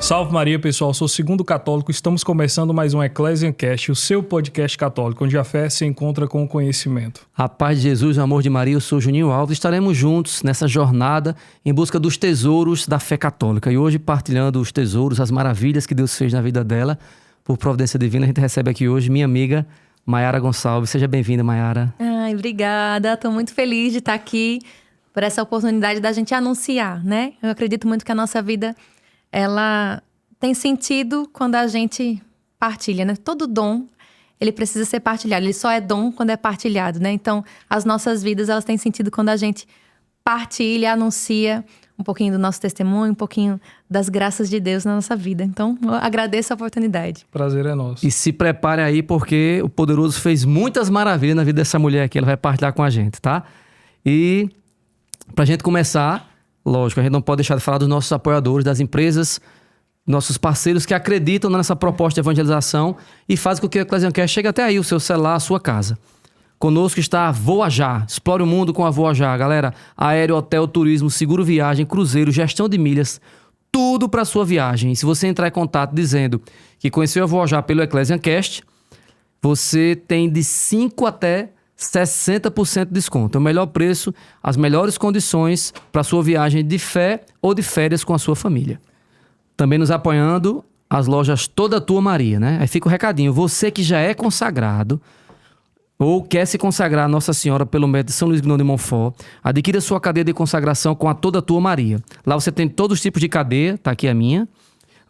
Salve Maria, pessoal. Sou segundo católico. Estamos começando mais um Eclesiancast, o seu podcast católico, onde a fé se encontra com o conhecimento. A paz de Jesus, o amor de Maria, eu sou Juninho Alves. Estaremos juntos nessa jornada em busca dos tesouros da fé católica. E hoje, partilhando os tesouros, as maravilhas que Deus fez na vida dela, por providência divina, a gente recebe aqui hoje minha amiga Mayara Gonçalves. Seja bem-vinda, Mayara. Ai, obrigada. Estou muito feliz de estar aqui por essa oportunidade da gente anunciar, né? Eu acredito muito que a nossa vida, ela tem sentido quando a gente partilha, né? Todo dom, ele precisa ser partilhado. Ele só é dom quando é partilhado, né? Então, as nossas vidas, elas têm sentido quando a gente partilha, anuncia um pouquinho do nosso testemunho, um pouquinho das graças de Deus na nossa vida. Então, eu agradeço a oportunidade. Prazer é nosso. E se prepare aí, porque o Poderoso fez muitas maravilhas na vida dessa mulher aqui. Ela vai partilhar com a gente, tá? E pra gente começar, lógico, a gente não pode deixar de falar dos nossos apoiadores, das empresas, nossos parceiros que acreditam nessa proposta de evangelização e fazem com que o Eclesiancast chegue até aí, o seu celular, a sua casa. Conosco está a Voajar. Explore o mundo com a Voajar, galera. Aéreo, hotel, turismo, seguro viagem, cruzeiro, gestão de milhas, tudo para sua viagem. E se você entrar em contato dizendo que conheceu a Voajar pelo Eclesiancast, você tem de 5 até 60% de desconto. É o melhor preço, as melhores condições para sua viagem de fé ou de férias com a sua família. Também nos apoiando as lojas Toda Tua Maria, né? Aí fica o recadinho. Você que já é consagrado ou quer se consagrar a Nossa Senhora pelo método de São Luís Gnome de Montfort, adquira sua cadeia de consagração com a Toda Tua Maria. Lá você tem todos os tipos de cadeia, tá aqui a minha,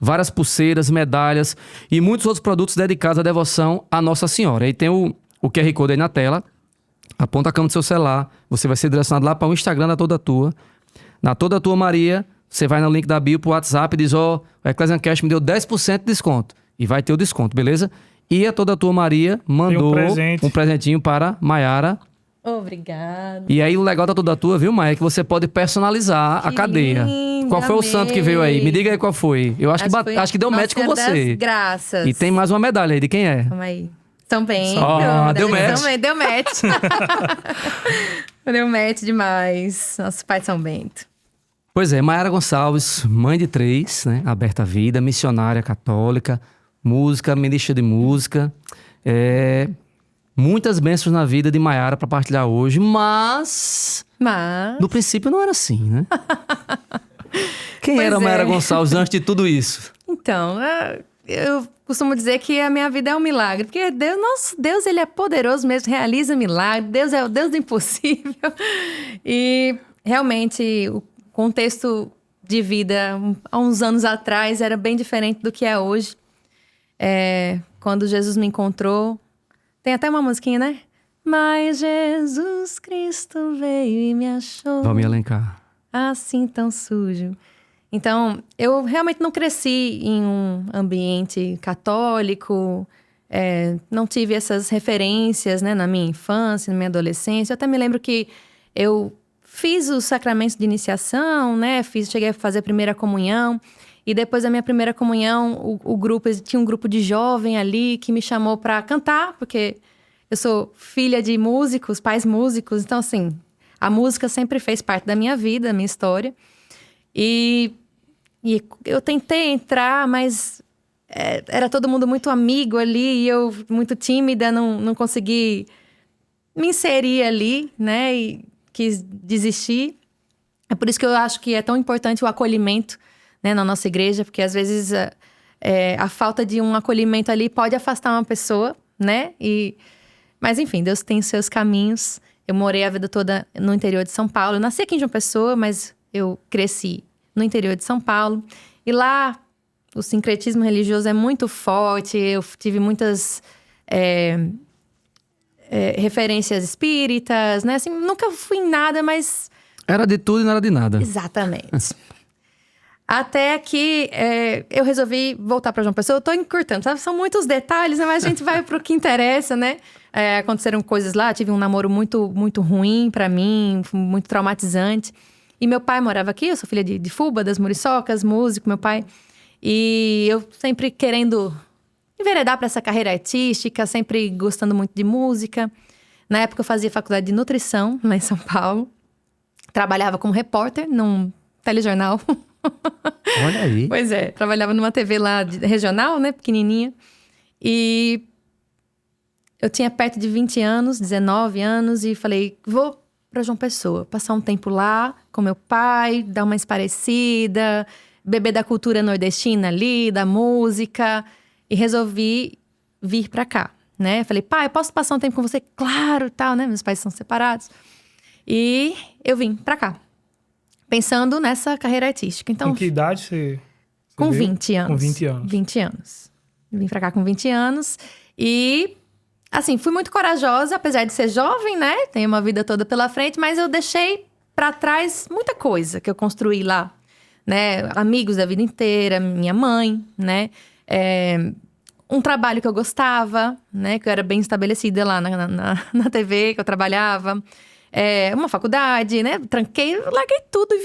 várias pulseiras, medalhas e muitos outros produtos dedicados à devoção à Nossa Senhora. Aí tem o QR Code aí na tela, aponta a câmera do seu celular, você vai ser direcionado lá para o Instagram da Toda Tua. Na Toda Tua Maria, você vai no link da bio pro WhatsApp e diz, o Eclesiancast me deu 10% de desconto. E vai ter o desconto, beleza? E a Toda Tua Maria mandou um presentinho para Mayara. Obrigada. E aí o legal da Toda Tua, viu, Maia, é que você pode personalizar a cadeia. Lindo, qual foi o santo que veio aí? Me diga aí qual foi. Eu acho que deu match com você. Graças. E tem mais uma medalha aí, de quem é? Calma aí. Também. Deu match. Também, deu match. Deu match demais. Nosso pai São Bento. Pois é, Mayara Gonçalves, mãe de 3, né? Aberta à vida, missionária católica, música, ministra de música. Muitas bênçãos na vida de Mayara para partilhar hoje, mas no princípio não era assim, né? Quem era Mayara Gonçalves antes de tudo isso? Então, eu costumo dizer que a minha vida é um milagre, porque nosso Deus, ele é poderoso mesmo, realiza milagres, Deus é o Deus do impossível. E realmente o contexto de vida há uns anos atrás era bem diferente do que é hoje. Quando Jesus me encontrou, tem até uma musiquinha, né? Mas Jesus Cristo veio e me achou. Vamos elencar. Assim tão sujo. Então, eu realmente não cresci em um ambiente católico, não tive essas referências, né, na minha infância, na minha adolescência. Eu até me lembro que eu fiz os sacramentos de iniciação, né, cheguei a fazer a primeira comunhão. E depois da minha primeira comunhão, tinha um grupo de jovem ali que me chamou para cantar, porque eu sou filha de músicos, pais músicos. Então, assim, a música sempre fez parte da minha vida, da minha história. E eu tentei entrar, mas era todo mundo muito amigo ali, e eu muito tímida, não consegui me inserir ali, né? E quis desistir. É por isso que eu acho que é tão importante o acolhimento, né, na nossa igreja, porque às vezes a falta de um acolhimento ali pode afastar uma pessoa, né? Mas enfim, Deus tem seus caminhos. Eu morei a vida toda no interior de São Paulo. Eu nasci aqui em João Pessoa, mas eu cresci no interior de São Paulo. E lá, o sincretismo religioso é muito forte. Eu tive muitas referências espíritas, né? Assim, nunca fui em nada, mas... Era de tudo e não era de nada. Exatamente. Até que eu resolvi voltar para João Pessoa. Eu tô encurtando, sabe? São muitos detalhes, né? Mas a gente vai pro que interessa, né? Aconteceram coisas lá. Tive um namoro muito, muito ruim para mim, muito traumatizante. E meu pai morava aqui. Eu sou filha de Fuba, das Muriçocas, músico, meu pai. E eu sempre querendo enveredar para essa carreira artística, sempre gostando muito de música. Na época eu fazia faculdade de nutrição lá em São Paulo. Trabalhava como repórter num telejornal Olha aí. Pois é, trabalhava numa TV lá regional, né, pequenininha. E eu tinha perto de 20 anos, 19 anos, e falei, vou para João Pessoa, passar um tempo lá com meu pai, dar uma esparecida, beber da cultura nordestina ali, da música, e resolvi vir para cá, né? Falei, pai, posso passar um tempo com você? Claro, tal, né? Meus pais são separados. E eu vim para cá, pensando nessa carreira artística. Então, Com que idade você com veio? 20 anos. Com 20 anos. 20 anos. Vim pra cá com 20 anos. E, assim, fui muito corajosa, apesar de ser jovem, né? Tenho uma vida toda pela frente, mas eu deixei pra trás muita coisa que eu construí lá, né? Amigos da vida inteira, minha mãe, né? Um trabalho que eu gostava, né? Que eu era bem estabelecida lá na TV, que eu trabalhava. Uma faculdade, né? Tranquei, larguei tudo e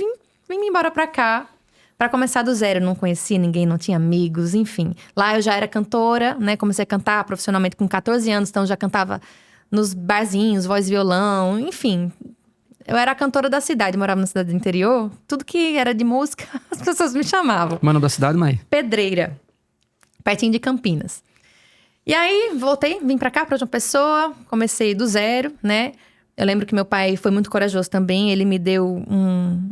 vim embora pra cá. Pra começar do zero, eu não conhecia ninguém, não tinha amigos, enfim. Lá eu já era cantora, né? Comecei a cantar profissionalmente com 14 anos, então já cantava nos barzinhos, voz e violão, enfim. Eu era a cantora da cidade, morava na cidade do interior. Tudo que era de música, as pessoas me chamavam. Qual é o nome da cidade, mãe? Pedreira, pertinho de Campinas. E aí, voltei, vim pra cá, pra João Pessoa, comecei do zero, né? Eu lembro que meu pai foi muito corajoso também. Ele me deu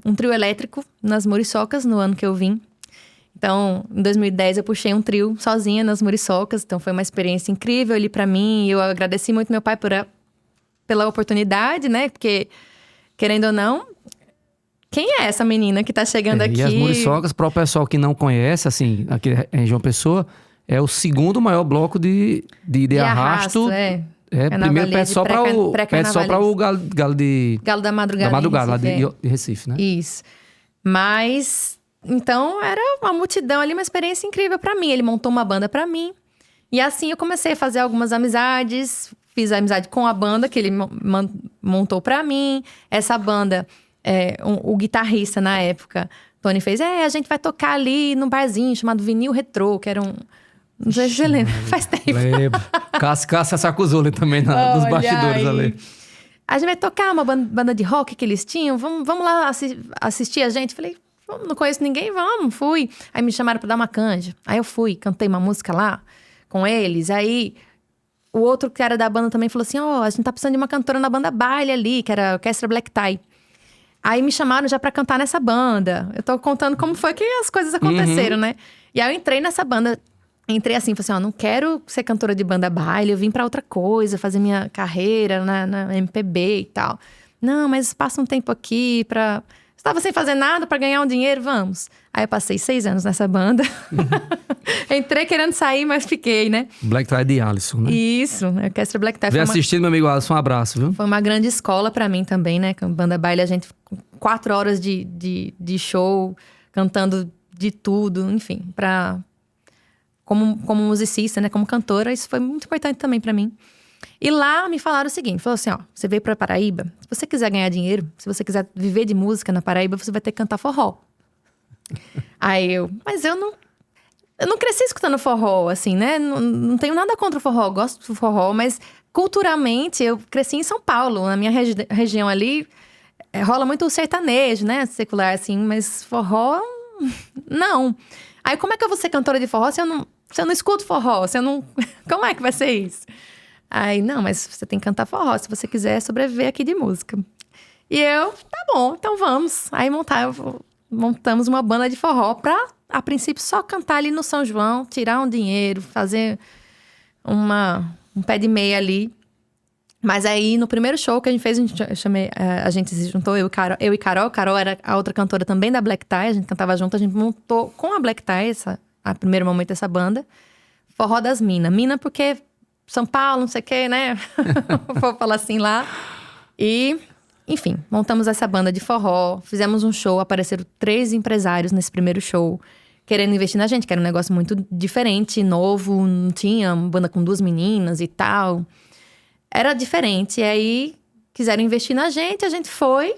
um trio elétrico nas Muriçocas no ano que eu vim. Então, em 2010, eu puxei um trio sozinha nas Muriçocas. Então, foi uma experiência incrível ali pra mim. Eu agradeci muito meu pai pela oportunidade, né? Porque, querendo ou não, quem é essa menina que tá chegando aqui? E as Muriçocas, para o pessoal que não conhece, assim, aqui em João Pessoa, é o segundo maior bloco de arrasto. Primeiro pede só para o galo da madrugada. Da madrugada, lá de Recife, né? Isso. Mas, então, era uma multidão ali, uma experiência incrível para mim. Ele montou uma banda para mim. E assim eu comecei a fazer algumas amizades. Fiz a amizade com a banda que ele montou para mim. Essa banda, o guitarrista na época, Tony fez, a gente vai tocar ali num barzinho chamado Vinil Retrô, que era um... Não sei se você lembra, faz tempo. Lembro. Cássia se acusou ali também nos bastidores ali. A gente vai tocar uma banda de rock que eles tinham, vamos lá assistir a gente. Falei, não conheço ninguém, vamos, fui. Aí me chamaram pra dar uma canja. Aí eu fui, cantei uma música lá com eles. Aí o outro cara da banda também falou assim, a gente tá precisando de uma cantora na banda baile ali, que era a Orquestra Black Tie. Aí me chamaram já pra cantar nessa banda. Eu tô contando como foi que as coisas aconteceram, né? E aí eu entrei nessa banda. Entrei assim, falei assim, não quero ser cantora de banda baile, eu vim pra outra coisa, fazer minha carreira na MPB e tal. Não, mas passa um tempo aqui pra... Estava sem fazer nada pra ganhar um dinheiro, vamos. Aí eu passei 6 anos nessa banda. Entrei querendo sair, mas fiquei, né? Black Tie de Alisson, né? Isso, a Orquestra Black Tie. Vem assistindo, meu amigo Alisson, um abraço, viu? Foi uma grande escola pra mim também, né? Com banda baile, a gente... 4 horas de show, cantando de tudo, enfim, como musicista, né? Como cantora, isso foi muito importante também pra mim. E lá me falaram o seguinte, falou assim, você veio pra Paraíba, se você quiser ganhar dinheiro, se você quiser viver de música na Paraíba, você vai ter que cantar forró. Aí mas eu não cresci escutando forró, assim, né? Não tenho nada contra o forró, gosto do forró, mas culturalmente eu cresci em São Paulo, na minha região ali, rola muito o sertanejo, né? Secular, assim, mas forró, não. Aí como é que eu vou ser cantora de forró se eu não escuto forró? Como é que vai ser isso? Aí, não, mas você tem que cantar forró se você quiser sobreviver aqui de música. E eu, tá bom, então vamos. Aí montamos uma banda de forró pra, a princípio, só cantar ali no São João, tirar um dinheiro, fazer um pé de meia ali. Mas aí, no primeiro show que a gente fez, a gente se juntou, eu e Carol. Carol era a outra cantora também da Black Tie, a gente cantava junto, a gente montou com a Black Tie, a primeiro momento dessa banda, Forró das Minas. Mina porque São Paulo, não sei o quê, né? Vou falar assim lá. E, enfim, montamos essa banda de forró, fizemos um show, apareceram 3 empresários nesse primeiro show, querendo investir na gente, que era um negócio muito diferente, novo, não tinha uma banda com 2 meninas e tal. Era diferente, e aí quiseram investir na gente, a gente foi.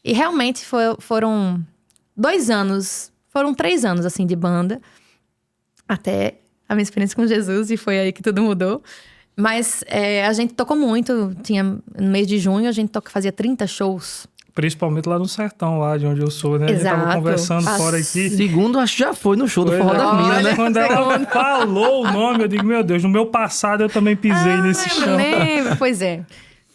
E realmente foram 2 anos, foram 3 anos, assim, de banda. Até a minha experiência com Jesus, e foi aí que tudo mudou. Mas a gente tocou muito, no mês de junho, a gente fazia 30 shows Principalmente lá no sertão, lá de onde eu sou, né? A gente Exato. tava conversando fora aqui. Segundo, acho que já foi no show do Foi, Forró né? das Minas, né? Quando ela falou o nome, eu digo, meu Deus, no meu passado eu também pisei nesse chão. Lembro. Pois é.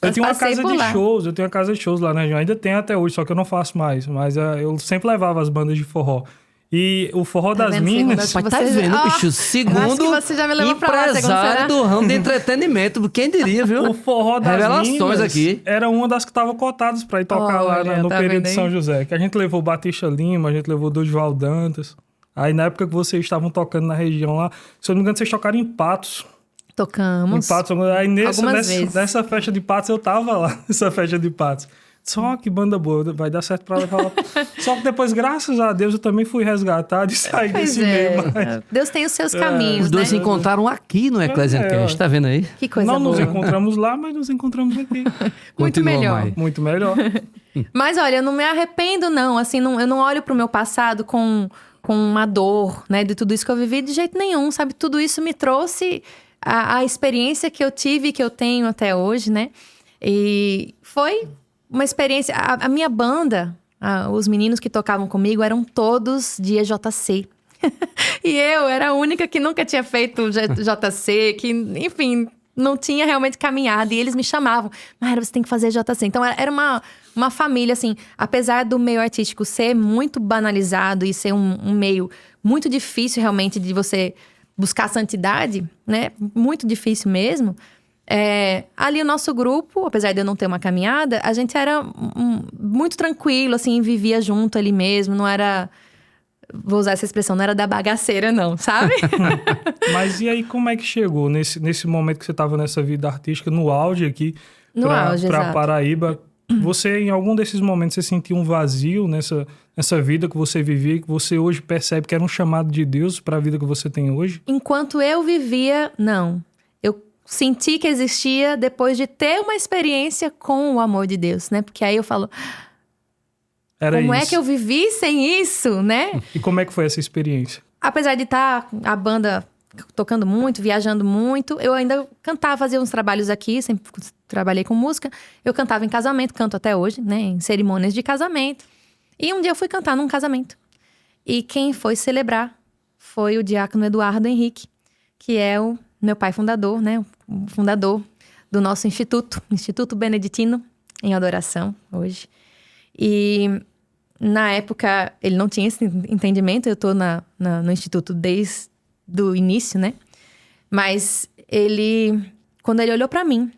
Eu tenho uma passei casa por de lá. shows, eu tenho uma casa de shows lá na região. Ainda tem até hoje, só que eu não faço mais. Mas eu sempre levava as bandas de forró. E o Forró das vendo, Minas... segundo, Mas tá Você- vendo, Ó, bicho? eu acho Segundo que você já me levou pra lá, segundo, será? empresário do ramo de entretenimento. Quem diria, viu? O Forró das Revelações Minas aqui. era uma das que estavam cotadas pra ir tocar lá Olha, no tá período vendo de aí? São José. Que a gente levou Batista Lima, a gente levou Dorival Dantas. Aí na época que vocês estavam tocando na região lá, se eu não me engano, vocês tocaram em Patos. Tocamos. Em Patos. Aí Algumas vezes. nessa festa de Patos eu tava lá, nessa festa de Patos. Só que banda boa, vai dar certo pra levar lá. Só que depois, graças a Deus, eu também fui resgatado e saí Pois desse é. meio. Mas Deus tem os seus caminhos, Os dois se né? encontraram aqui no Ecclesiascast, tá vendo aí? Que coisa não boa. nos encontramos lá, mas nos encontramos aqui. Muito Continua, melhor. Mai. Muito melhor. Mas olha, eu não me arrependo, não. Assim, eu não olho pro meu passado com uma dor, né? De tudo isso que eu vivi de jeito nenhum, sabe? Tudo isso me trouxe a experiência que eu tive e que eu tenho até hoje, né? E foi uma experiência... A minha banda, os meninos que tocavam comigo eram todos de EJC. E eu era a única que nunca tinha feito JC, que, enfim... não tinha realmente caminhado. E eles me chamavam. Mayra, você tem que fazer JC. Então, era uma família, assim... Apesar do meio artístico ser muito banalizado e ser um meio muito difícil, realmente, de você buscar santidade, né? Muito difícil mesmo. Ali o nosso grupo, apesar de eu não ter uma caminhada, a gente era muito tranquilo, assim, vivia junto ali mesmo. Não era... Vou usar essa expressão, não era da bagaceira, não, sabe? Mas e aí, como é que chegou nesse momento que você estava nessa vida artística, no auge aqui, No auge, pra exato. Paraíba? Você, em algum desses momentos, você sentiu um vazio nessa vida que você vivia, que você hoje percebe que era um chamado de Deus para a vida que você tem hoje? Enquanto eu vivia, não. Eu senti que existia depois de ter uma experiência com o amor de Deus, né? Porque aí eu falo, Era como isso. é que eu vivi sem isso, né? E como é que foi essa experiência? Apesar de estar a banda tocando muito, viajando muito, eu ainda cantava, fazia uns trabalhos aqui, sempre trabalhei com música. Eu cantava em casamento, canto até hoje, né? Em cerimônias de casamento. E um dia eu fui cantar num casamento. E quem foi celebrar foi o diácono Eduardo Henrique, que é o meu pai fundador, né? O fundador do nosso Instituto Beneditino em Adoração, hoje. E na época ele não tinha esse entendimento, eu tô no Instituto desde o início, né? Mas quando ele olhou pra mim,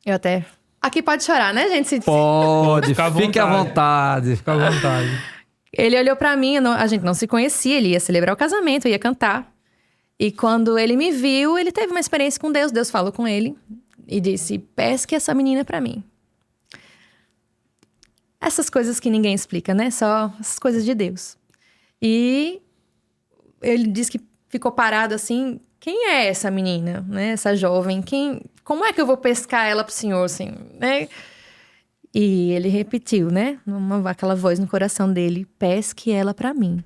eu até... Aqui pode chorar, né, gente? Pode, Fica à fique à vontade. Fica à vontade. Ele olhou pra mim, a gente não se conhecia, ele ia celebrar o casamento, eu ia cantar. E quando ele me viu, ele teve uma experiência com Deus. Deus falou com ele e disse, pesque essa menina pra mim. Essas coisas que ninguém explica, né? Só essas coisas de Deus. E ele disse que ficou parado assim, quem é essa menina, né? Essa jovem, como é que eu vou pescar ela pro senhor, assim, né? E ele repetiu, né? Aquela voz no coração dele, pesque ela pra mim.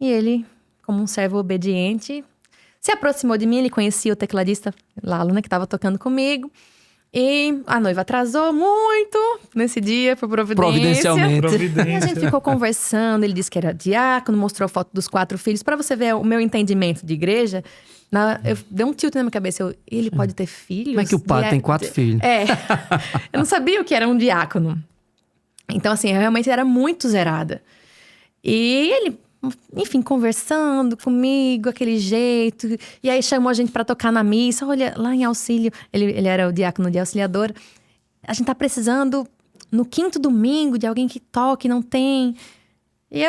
E ele, como um servo obediente, se aproximou de mim, ele conhecia o tecladista Lalo, né? Que tava tocando comigo. E a noiva atrasou muito nesse dia, por Providencialmente. E a Providência. gente ficou conversando, ele disse que era diácono, mostrou foto dos 4 filhos. Pra você ver o meu entendimento de igreja, deu um tilt na minha cabeça. Ele pode ter filhos? Como é que o padre tem 4 filhos? Eu não sabia o que era um diácono. Então, assim, eu realmente era muito zerada. E ele, enfim, conversando comigo, aquele jeito. E aí chamou a gente pra tocar na missa. Olha, lá em Auxílio, ele era o diácono de Auxiliadora. A gente tá precisando, no 5º domingo, de alguém que toque, não tem. E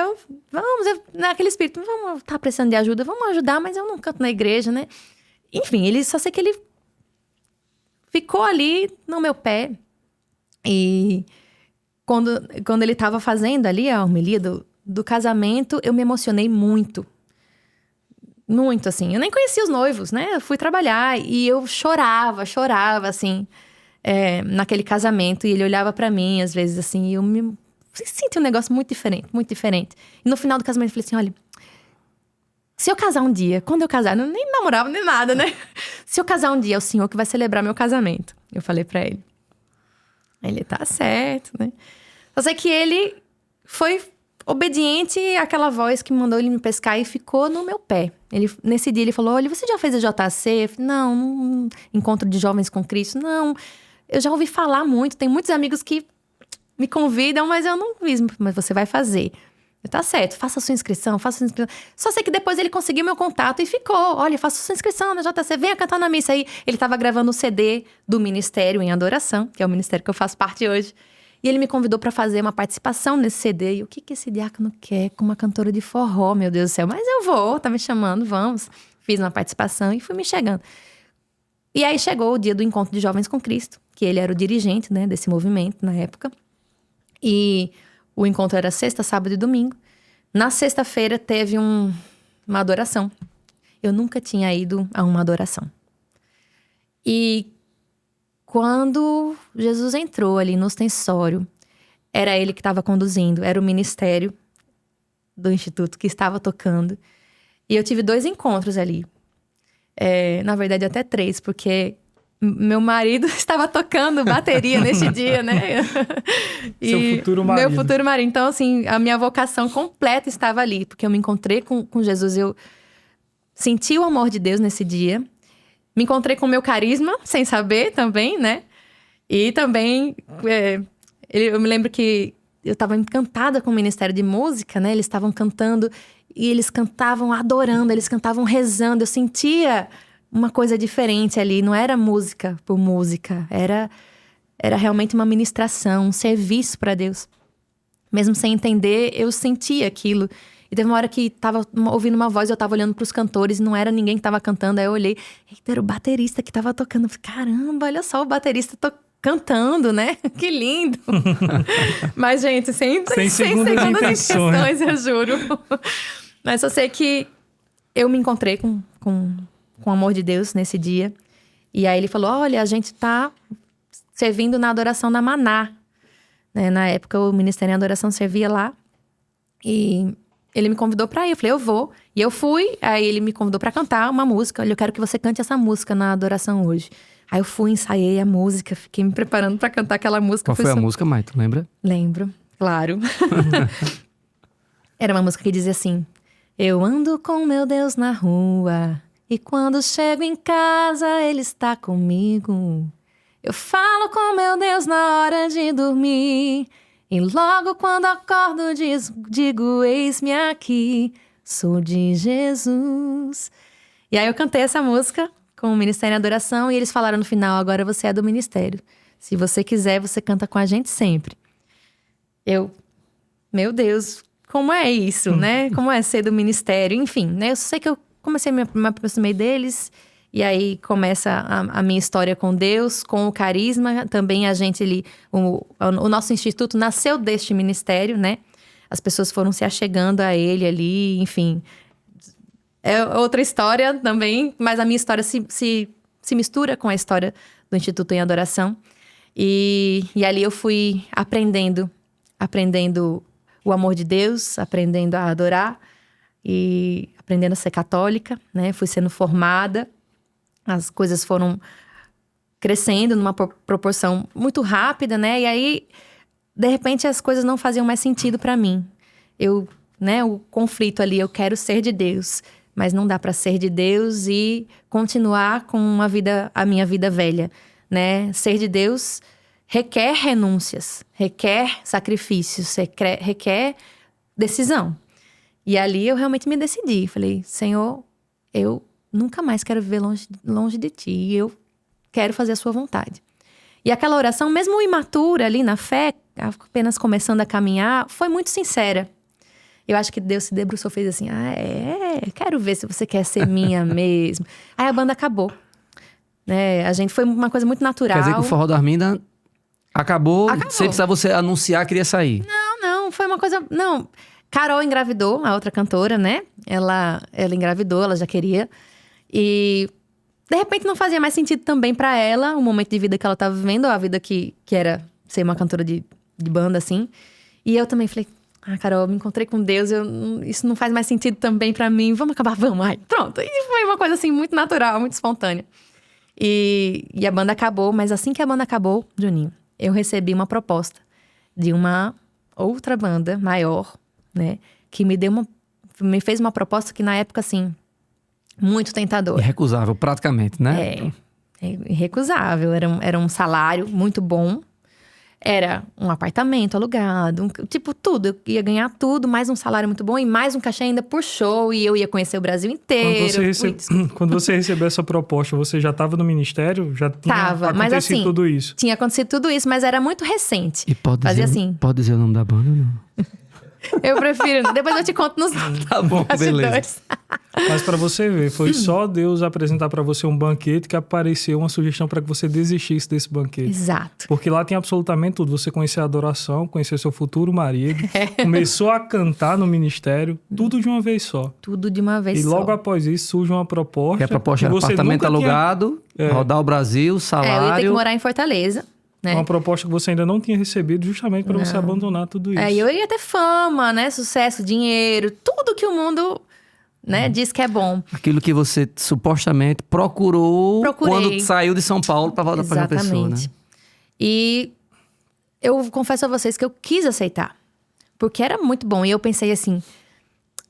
naquele espírito, tá precisando de ajuda, vamos ajudar, mas eu não canto na igreja, né? Enfim, só sei que ele ficou ali no meu pé. E quando ele tava fazendo ali a homilia do casamento, eu me emocionei muito. Muito, assim. Eu nem conhecia os noivos, né? Eu fui trabalhar e eu chorava, assim, naquele casamento. E ele olhava pra mim, às vezes, assim, e eu senti um negócio muito diferente, muito diferente. E no final do casamento eu falei assim, olha, se eu casar um dia, quando eu casar, eu nem namorava nem nada, né? Se eu casar um dia, é o senhor que vai celebrar meu casamento. Eu falei pra ele. Ele tá certo, né? Só sei que ele foi obediente àquela voz que mandou ele me pescar e ficou no meu pé. Nesse dia ele falou, olha, você já fez a JC? Eu falei, não, encontro de jovens com Cristo. Não, eu já ouvi falar muito, tem muitos amigos que me convidam, mas eu não fiz. Mas você vai fazer. Tá certo, faça a sua inscrição, faça a sua inscrição. Só sei que depois ele conseguiu meu contato e ficou. Olha, faça a sua inscrição na JC, venha cantar na missa. Aí ele tava gravando o CD do Ministério em Adoração, que é o ministério que eu faço parte hoje. E ele me convidou para fazer uma participação nesse CD. E o que esse diácono quer com uma cantora de forró, meu Deus do céu? Mas eu vou, tá me chamando, vamos. Fiz uma participação e fui me chegando. E aí chegou o dia do Encontro de Jovens com Cristo, que ele era o dirigente, né, desse movimento na época. E o encontro era sexta, sábado e domingo. Na sexta-feira teve uma adoração. Eu nunca tinha ido a uma adoração. E quando Jesus entrou ali no ostensório, era ele que estava conduzindo, era o ministério do Instituto que estava tocando. E eu tive 2 encontros ali. Na verdade, até 3, porque meu marido estava tocando bateria nesse dia, né? Seu futuro marido. Meu futuro marido. Então, assim, a minha vocação completa estava ali, porque eu me encontrei com Jesus, eu senti o amor de Deus nesse dia. Me encontrei com o meu carisma, sem saber também, né? E também, eu me lembro que eu estava encantada com o Ministério de Música, né? Eles estavam cantando e eles cantavam adorando, eles cantavam rezando. Eu sentia uma coisa diferente ali, não era música por música, era realmente uma ministração, um serviço para Deus. Mesmo sem entender, eu sentia aquilo. E teve uma hora que tava ouvindo uma voz, eu tava olhando pros cantores e não era ninguém que tava cantando. Aí eu olhei, eita, era o baterista que tava tocando. Eu falei, caramba, olha só o baterista cantando, né? Que lindo! Mas, gente, sem segundas intenções, eu juro. Mas eu sei que eu me encontrei com o amor de Deus nesse dia. E aí ele falou, olha, a gente tá servindo na adoração na Maná. Né? Na época, o Ministério em Adoração servia lá. E ele me convidou pra ir. Eu falei, eu vou. E eu fui. Aí ele me convidou pra cantar uma música. Olha, eu quero que você cante essa música na adoração hoje. Aí eu fui, ensaiei a música. Fiquei me preparando pra cantar aquela música. Qual foi a música, Mai? Tu lembra? Lembro, claro. Era uma música que dizia assim: eu ando com meu Deus na rua, e quando chego em casa ele está comigo. Eu falo com meu Deus na hora de dormir, e logo quando acordo digo, eis-me aqui, sou de Jesus. E aí eu cantei essa música com o Ministério em Adoração, e eles falaram no final, agora você é do Ministério. Se você quiser, você canta com a gente sempre. Meu Deus, como é isso, né? Como é ser do Ministério? Enfim, né? Eu sei que eu comecei a me aproximei deles, e aí começa a minha história com Deus, com o carisma. Também a gente ali, o nosso instituto nasceu deste ministério, né? As pessoas foram se achegando a ele ali, enfim. É outra história também, mas a minha história se mistura com a história do Instituto em Adoração. E ali eu fui aprendendo o amor de Deus, aprendendo a adorar e aprendendo a ser católica, né? Fui sendo formada. As coisas foram crescendo numa proporção muito rápida, né? E aí, de repente, as coisas não faziam mais sentido para mim. O conflito ali, eu quero ser de Deus, mas não dá para ser de Deus e continuar com a minha vida velha, né? Ser de Deus requer renúncias, requer sacrifícios, requer decisão. E ali eu realmente me decidi. Falei, Senhor, eu nunca mais quero viver longe de Ti. Eu quero fazer a Sua vontade. E aquela oração, mesmo imatura ali na fé, apenas começando a caminhar, foi muito sincera. Eu acho que Deus se debruçou, fez assim, quero ver se você quer ser minha mesmo. Aí a banda acabou. Né? Foi uma coisa muito natural. Quer dizer que o Forró da Arminda acabou. Sem precisar você anunciar, queria sair. Não, foi uma coisa... Não, Carol engravidou, a outra cantora, né? Ela engravidou, ela já queria. E, de repente, não fazia mais sentido também pra ela o momento de vida que ela tava vivendo, a vida que era ser uma cantora de banda, assim. E eu também falei, Carol, eu me encontrei com Deus, isso não faz mais sentido também pra mim, vamos acabar, vamos, pronto. E foi uma coisa, assim, muito natural, muito espontânea. E a banda acabou, mas assim que a banda acabou, Juninho, eu recebi uma proposta de uma outra banda maior, né? Que me fez uma proposta que na época, assim, muito tentadora. Irrecusável, praticamente, né? É irrecusável. Era um salário muito bom. Era um apartamento alugado, tipo, tudo. Eu ia ganhar tudo, mais um salário muito bom e mais um cachê ainda por show. E eu ia conhecer o Brasil inteiro. Quando você recebeu essa proposta, você já estava no ministério? Já tinha acontecido tudo isso? Tinha acontecido tudo isso, mas era muito recente. E pode dizer o nome da banda ou não? Eu prefiro. Depois eu te conto nos Tá bom, beleza. bastidores. Mas pra você ver, foi só Deus apresentar pra você um banquete que apareceu uma sugestão pra que você desistisse desse banquete. Exato. Porque lá tem absolutamente tudo. Você conhecer a adoração, conhecer seu futuro marido, começou a cantar no ministério, tudo de uma vez só. Tudo de uma vez E só. logo após isso surge uma proposta. E a proposta era você apartamento nunca tinha- alugado, rodar o Brasil, salário. eu ia ter que morar em Fortaleza, né? Uma proposta que você ainda não tinha recebido, justamente pra você abandonar tudo isso. E eu ia ter fama, né? Sucesso, dinheiro, tudo que o mundo, né, diz que é bom. Aquilo que você supostamente procurou Procurei. quando saiu de São Paulo para voltar para João Pessoa, né? E eu confesso a vocês que eu quis aceitar. Porque era muito bom. E eu pensei assim,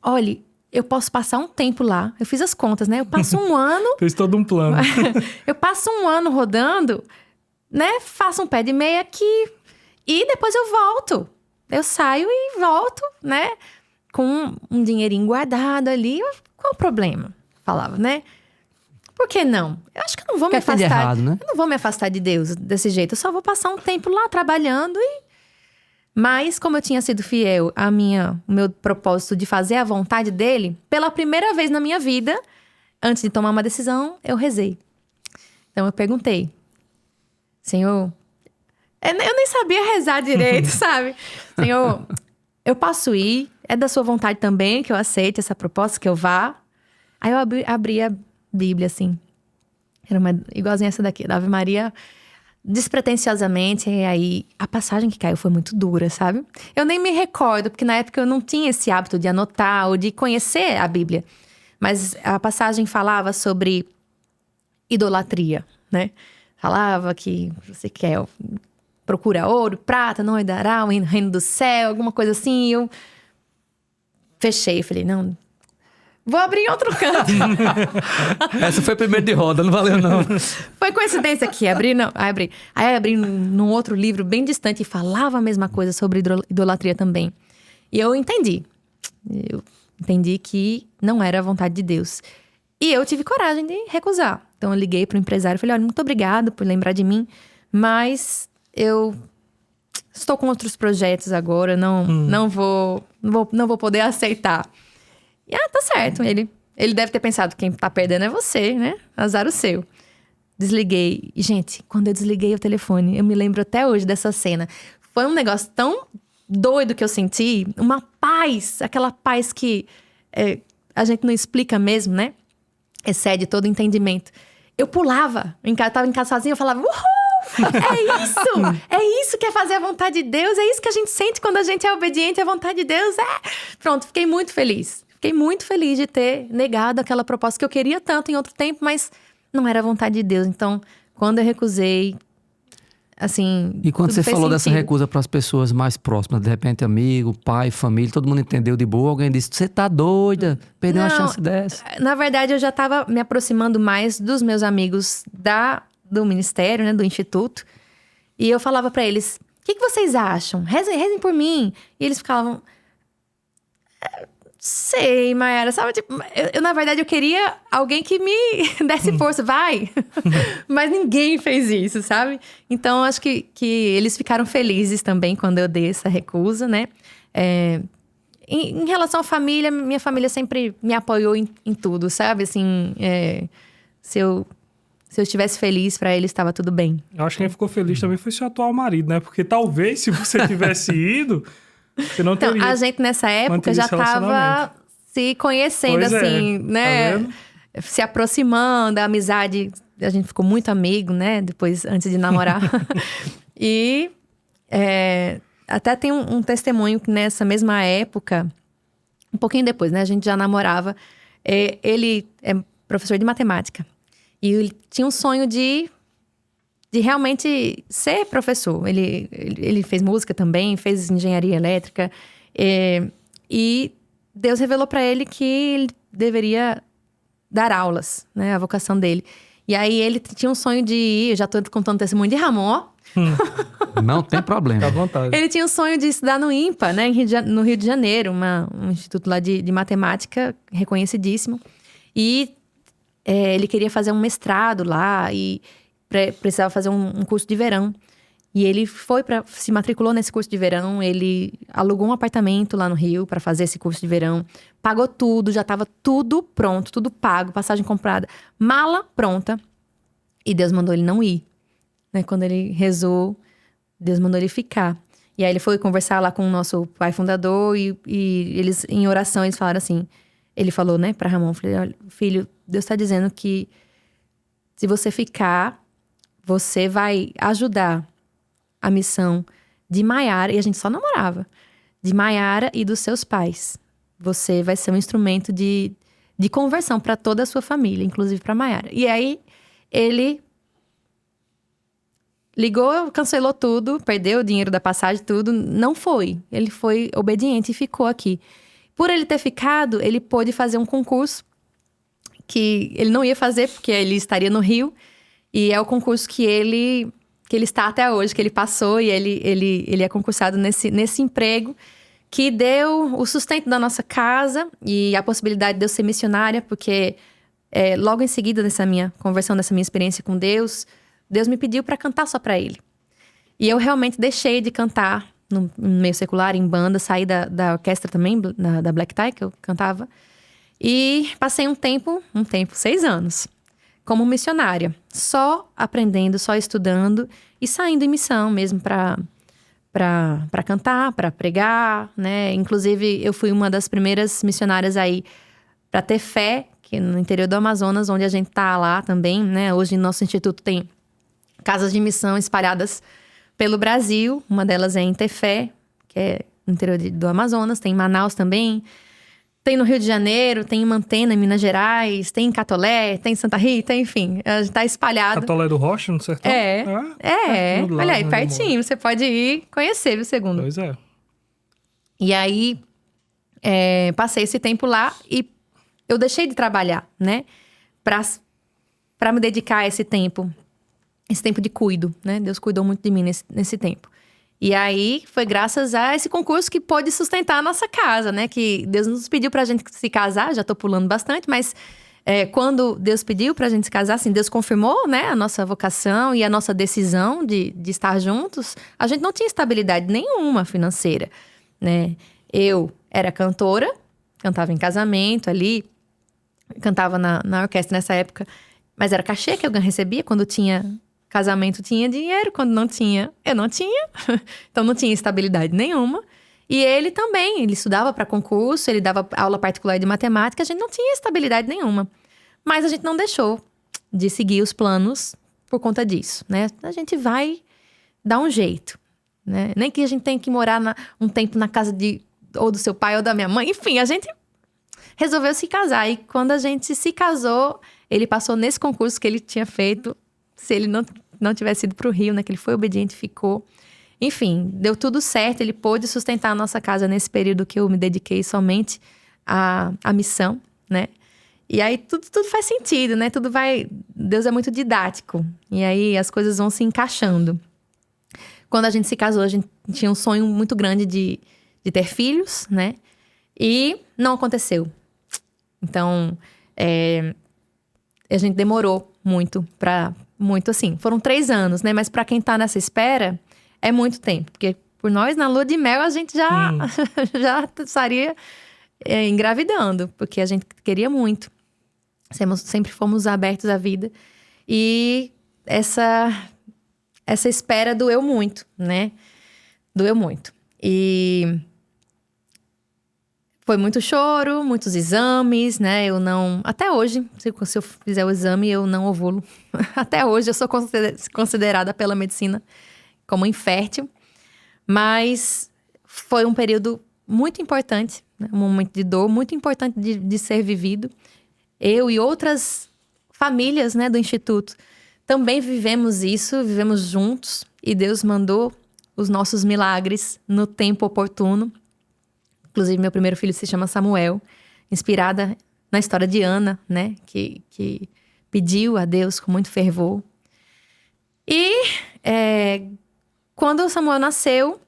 olha, eu posso passar um tempo lá. Eu fiz as contas, né? Eu passo um ano... Fez todo um plano. eu passo um ano rodando, né? Faço um pé de meia aqui. E depois eu volto. Eu saio e volto, né? Com um dinheirinho guardado ali. Qual o problema? Falava, né? Por que não? Eu acho que eu não vou me Que tem de afastar. errado, né? Eu não vou me afastar de Deus desse jeito. Eu só vou passar um tempo lá trabalhando e... Mas, como eu tinha sido fiel o meu propósito de fazer a vontade dele, pela primeira vez na minha vida, antes de tomar uma decisão, eu rezei. Então, eu perguntei, Senhor... Eu nem sabia rezar direito, sabe? Senhor, eu posso ir? É da sua vontade também que eu aceite essa proposta, que eu vá? Aí eu abri a Bíblia, assim. Era igualzinha essa daqui, da Ave Maria... despretensiosamente, e aí a passagem que caiu foi muito dura, sabe? Eu nem me recordo, porque na época eu não tinha esse hábito de anotar ou de conhecer a Bíblia. Mas a passagem falava sobre idolatria, né? Falava que você quer, procura ouro, prata, não dará o reino do céu, alguma coisa assim. E eu fechei, falei, não... Vou abrir em outro canto. Essa foi a primeira de roda, não valeu não. Foi coincidência que abri. Aí abri num outro livro bem distante e falava a mesma coisa sobre idolatria também. E eu entendi. Eu entendi que não era a vontade de Deus. E eu tive coragem de recusar. Então eu liguei pro empresário e falei, olha, muito obrigado por lembrar de mim, mas eu estou com outros projetos agora, não vou poder aceitar. E tá certo. Ele deve ter pensado, quem tá perdendo é você, né? Azar o seu. Desliguei. E, gente, quando eu desliguei o telefone, eu me lembro até hoje dessa cena. Foi um negócio tão doido que eu senti. Uma paz, aquela paz que a gente não explica mesmo, né? Excede todo entendimento. Eu pulava. Tava em casa sozinha, eu falava, uhul! É isso! É isso que é fazer a vontade de Deus. É isso que a gente sente quando a gente é obediente à vontade de Deus. Pronto, fiquei muito feliz. Fiquei muito feliz de ter negado aquela proposta que eu queria tanto em outro tempo, mas não era a vontade de Deus. Então, quando eu recusei, assim... E quando tudo você fez falou dessa sentido. recusa para as pessoas mais próximas, de repente amigo, pai, família, todo mundo entendeu de boa, alguém disse, você tá doida, perdeu uma Não, chance dessa. Na verdade, eu já estava me aproximando mais dos meus amigos do ministério, né, do instituto. E eu falava para eles, o que vocês acham? Rezem por mim. E eles ficavam... Sei, Mayara, sabe? Tipo, na verdade, eu queria alguém que me desse força, vai! Mas ninguém fez isso, sabe? Então, acho que eles ficaram felizes também quando eu dei essa recusa, né? Em relação à família, minha família sempre me apoiou em tudo, sabe? Assim, se eu estivesse feliz, pra eles estava tudo bem. Eu acho que quem ficou feliz também foi seu atual marido, né? Porque talvez, se você tivesse ido, você não teria... Então, a gente nessa época mantido já esse relacionamento. tava se conhecendo, Pois assim, né? Tá vendo? Se aproximando, a amizade... A gente ficou muito amigo, né? Depois, antes de namorar. E até tem um testemunho que nessa mesma época, um pouquinho depois, né? A gente já namorava. Ele é professor de matemática. E ele tinha um sonho de de realmente ser professor. Ele fez música também, fez engenharia elétrica. E Deus revelou para ele que ele deveria dar aulas, né? A vocação dele. E aí ele tinha um sonho de ir, eu já tô contando testemunho de Ramon, ó. Não tem problema. Fica à vontade. Ele tinha o sonho de estudar no IMPA, né? No Rio de Janeiro, um instituto lá de matemática reconhecidíssimo. E ele queria fazer um mestrado lá e precisava fazer um curso de verão. E ele se matriculou nesse curso de verão, ele alugou um apartamento lá no Rio para fazer esse curso de verão, pagou tudo, já estava tudo pronto, tudo pago, passagem comprada, mala pronta. E Deus mandou ele não ir. Né? Quando ele rezou, Deus mandou ele ficar. E aí ele foi conversar lá com o nosso pai fundador e eles, em oração, eles falaram assim, ele falou, né, para Ramon, filho, Deus está dizendo que se você ficar, você vai ajudar a missão de Maiara, e a gente só namorava, de Maiara e dos seus pais. Você vai ser um instrumento de conversão para toda a sua família, inclusive para Maiara. E aí, ele ligou, cancelou tudo, perdeu o dinheiro da passagem, tudo, não foi. Ele foi obediente e ficou aqui. Por ele ter ficado, ele pôde fazer um concurso que ele não ia fazer, porque ele estaria no Rio, e é o concurso que ele está até hoje, que ele passou e ele é concursado nesse emprego que deu o sustento da nossa casa e a possibilidade de eu ser missionária, porque logo em seguida dessa minha conversão, dessa minha experiência com Deus me pediu para cantar só para ele. E eu realmente deixei de cantar no meio secular, em banda, saí da orquestra também, da Black Tie, que eu cantava, e passei um tempo, 6 anos, como missionária, só aprendendo, só estudando e saindo em missão mesmo para cantar, para pregar, né? Inclusive, eu fui uma das primeiras missionárias aí para ter fé, que no interior do Amazonas, onde a gente tá lá também, né? Hoje, nosso instituto tem casas de missão espalhadas pelo Brasil. Uma delas é em Tefé, que é no interior do Amazonas. Tem em Manaus também. Tem no Rio de Janeiro, tem em Mantena, em Minas Gerais, tem em Catolé, tem em Santa Rita, enfim. Está espalhado. Catolé do Rocha, no sertão? Olha aí, pertinho. Você pode ir conhecer, viu, segundo? Pois é. E aí, passei esse tempo lá e eu deixei de trabalhar, né? Pra me dedicar a esse tempo de cuido, né? Deus cuidou muito de mim nesse tempo. E aí, foi graças a esse concurso que pôde sustentar a nossa casa, né? Que Deus nos pediu pra gente se casar, já tô pulando bastante, mas quando Deus pediu pra gente se casar, assim, Deus confirmou, né? A nossa vocação e a nossa decisão de estar juntos. A gente não tinha estabilidade nenhuma financeira, né? Eu era cantora, cantava em casamento ali, cantava na orquestra nessa época, mas era cachê que eu recebia quando tinha casamento, tinha dinheiro, quando não tinha, eu não tinha. Então não tinha estabilidade nenhuma. E ele também, ele estudava para concurso, ele dava aula particular de matemática, a gente não tinha estabilidade nenhuma. Mas a gente não deixou de seguir os planos por conta disso, né? A gente vai dar um jeito, né? Nem que a gente tenha que morar um tempo na casa ou do seu pai ou da minha mãe, enfim, a gente resolveu se casar. E quando a gente se casou, ele passou nesse concurso que ele tinha feito. Se ele não tivesse ido para o Rio, né? Que ele foi obediente, ficou. Enfim, deu tudo certo. Ele pôde sustentar a nossa casa nesse período que eu me dediquei somente à missão, né? E aí tudo faz sentido, né? Deus é muito didático. E aí as coisas vão se encaixando. Quando a gente se casou, a gente tinha um sonho muito grande de ter filhos, né? E não aconteceu. Então, a gente demorou muito assim. Foram 3 anos, né? Mas pra quem tá nessa espera, é muito tempo. Porque por nós, na lua de mel, a gente já estaria engravidando. Porque a gente queria muito. Sempre fomos abertos à vida. E essa espera doeu muito, né? Doeu muito. E foi muito choro, muitos exames, né? Até hoje, se eu fizer o exame, eu não ovulo. Até hoje, eu sou considerada pela medicina como infértil. Mas foi um período muito importante, né? Um momento de dor muito importante de ser vivido. Eu e outras famílias, né, do Instituto também vivemos isso, vivemos juntos. E Deus mandou os nossos milagres no tempo oportuno. Inclusive, meu primeiro filho se chama Samuel, inspirada na história de Ana, né? Que pediu a Deus com muito fervor. E quando o Samuel nasceu,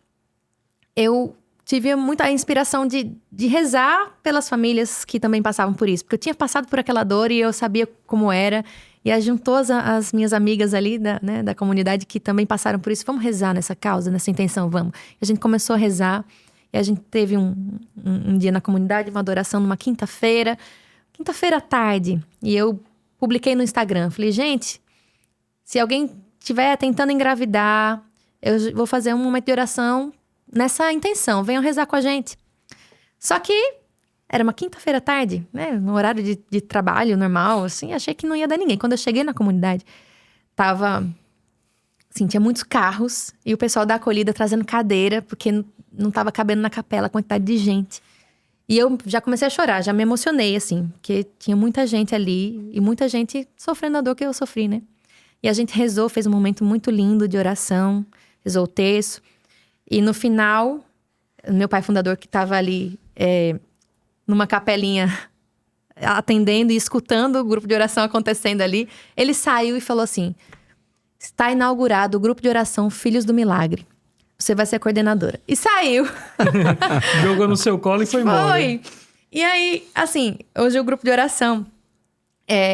eu tive muita inspiração de rezar pelas famílias que também passavam por isso. Porque eu tinha passado por aquela dor e eu sabia como era. E aí juntou as minhas amigas ali da comunidade que também passaram por isso. Vamos rezar nessa causa, nessa intenção, vamos. E a gente começou a rezar. E a gente teve um dia na comunidade, uma adoração numa quinta-feira à tarde. E eu publiquei no Instagram. Falei, gente, se alguém estiver tentando engravidar, eu vou fazer um momento de oração nessa intenção. Venham rezar com a gente. Só que era uma quinta-feira à tarde, né? No horário de trabalho normal, assim. Achei que não ia dar ninguém. Quando eu cheguei na comunidade, tava... Assim, tinha muitos carros. E o pessoal da acolhida trazendo cadeira, porque não tava cabendo na capela a quantidade de gente. E eu já comecei a chorar, já me emocionei, assim. Porque tinha muita gente ali. E muita gente sofrendo a dor que eu sofri, né? E a gente rezou, fez um momento muito lindo de oração. Rezou o terço. E no final, meu pai fundador que tava ali... numa capelinha, atendendo e escutando o grupo de oração acontecendo ali, ele saiu e falou assim, está inaugurado o grupo de oração Filhos do Milagre. Você vai ser a coordenadora. E saiu. Jogou no seu colo e foi embora. Foi. E aí, assim, hoje o grupo de oração,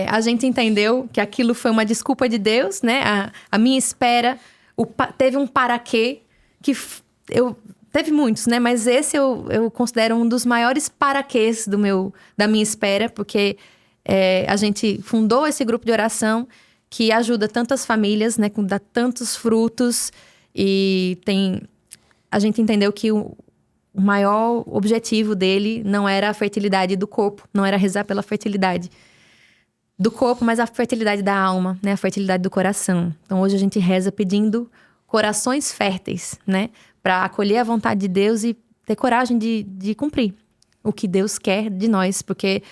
a gente entendeu que aquilo foi uma desculpa de Deus, né? A minha espera, teve um para quê, que teve muitos, né? Mas esse eu considero um dos maiores paraquês da minha espera, porque a gente fundou esse grupo de oração que ajuda tantas famílias, né? Dá tantos frutos. E a gente entendeu que o maior objetivo dele não era a fertilidade do corpo, não era rezar pela fertilidade do corpo, mas a fertilidade da alma, né? A fertilidade do coração. Então hoje a gente reza pedindo corações férteis, né? Para acolher a vontade de Deus e ter coragem de cumprir o que Deus quer de nós. Porque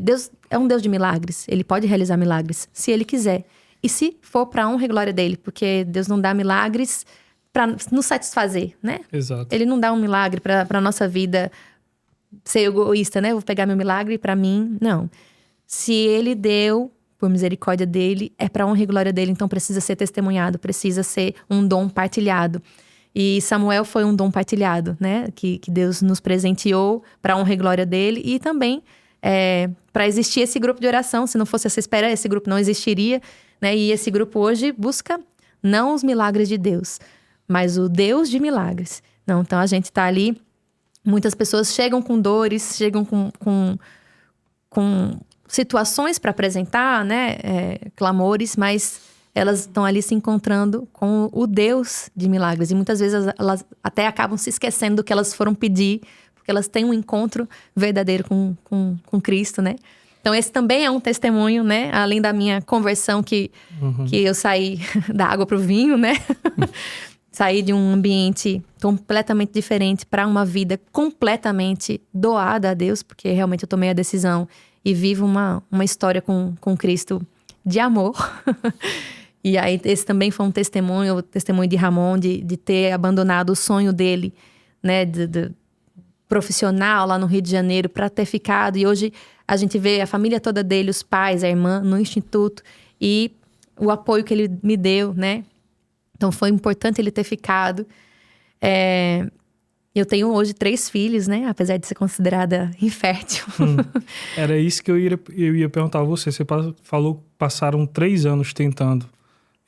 Deus é um Deus de milagres. Ele pode realizar milagres, se Ele quiser. E se for para a honra e glória dele. Porque Deus não dá milagres para nos satisfazer, né? Exato. Ele não dá um milagre para a nossa vida ser egoísta, né? Eu vou pegar meu milagre para mim. Não. Se Ele deu, por misericórdia dele, é para a honra e glória dele. Então precisa ser testemunhado, precisa ser um dom partilhado. E Samuel foi um dom partilhado, né? Que Deus nos presenteou para a honra e glória dele. E também para existir esse grupo de oração. Se não fosse essa espera, esse grupo não existiria, né? E esse grupo hoje busca não os milagres de Deus, mas o Deus de milagres. Não, então a gente está ali, muitas pessoas chegam com dores, chegam com situações para apresentar, né? Clamores, mas elas estão ali se encontrando com o Deus de milagres. E muitas vezes elas até acabam se esquecendo do que elas foram pedir, porque elas têm um encontro verdadeiro com Cristo, né? Então esse também é um testemunho, né? Além da minha conversão que eu saí da água para o vinho, né? Saí de um ambiente completamente diferente para uma vida completamente doada a Deus, porque realmente eu tomei a decisão e vivo uma história com Cristo de amor. E aí esse também foi um testemunho, o testemunho de Ramon, de ter abandonado o sonho dele, né? De profissional lá no Rio de Janeiro para ter ficado. E hoje a gente vê a família toda dele, os pais, a irmã, no instituto. E o apoio que ele me deu, né? Então foi importante ele ter ficado. Eu tenho hoje 3 filhos, né? Apesar de ser considerada infértil. Era isso que eu ia perguntar a você. Você falou que passaram 3 anos tentando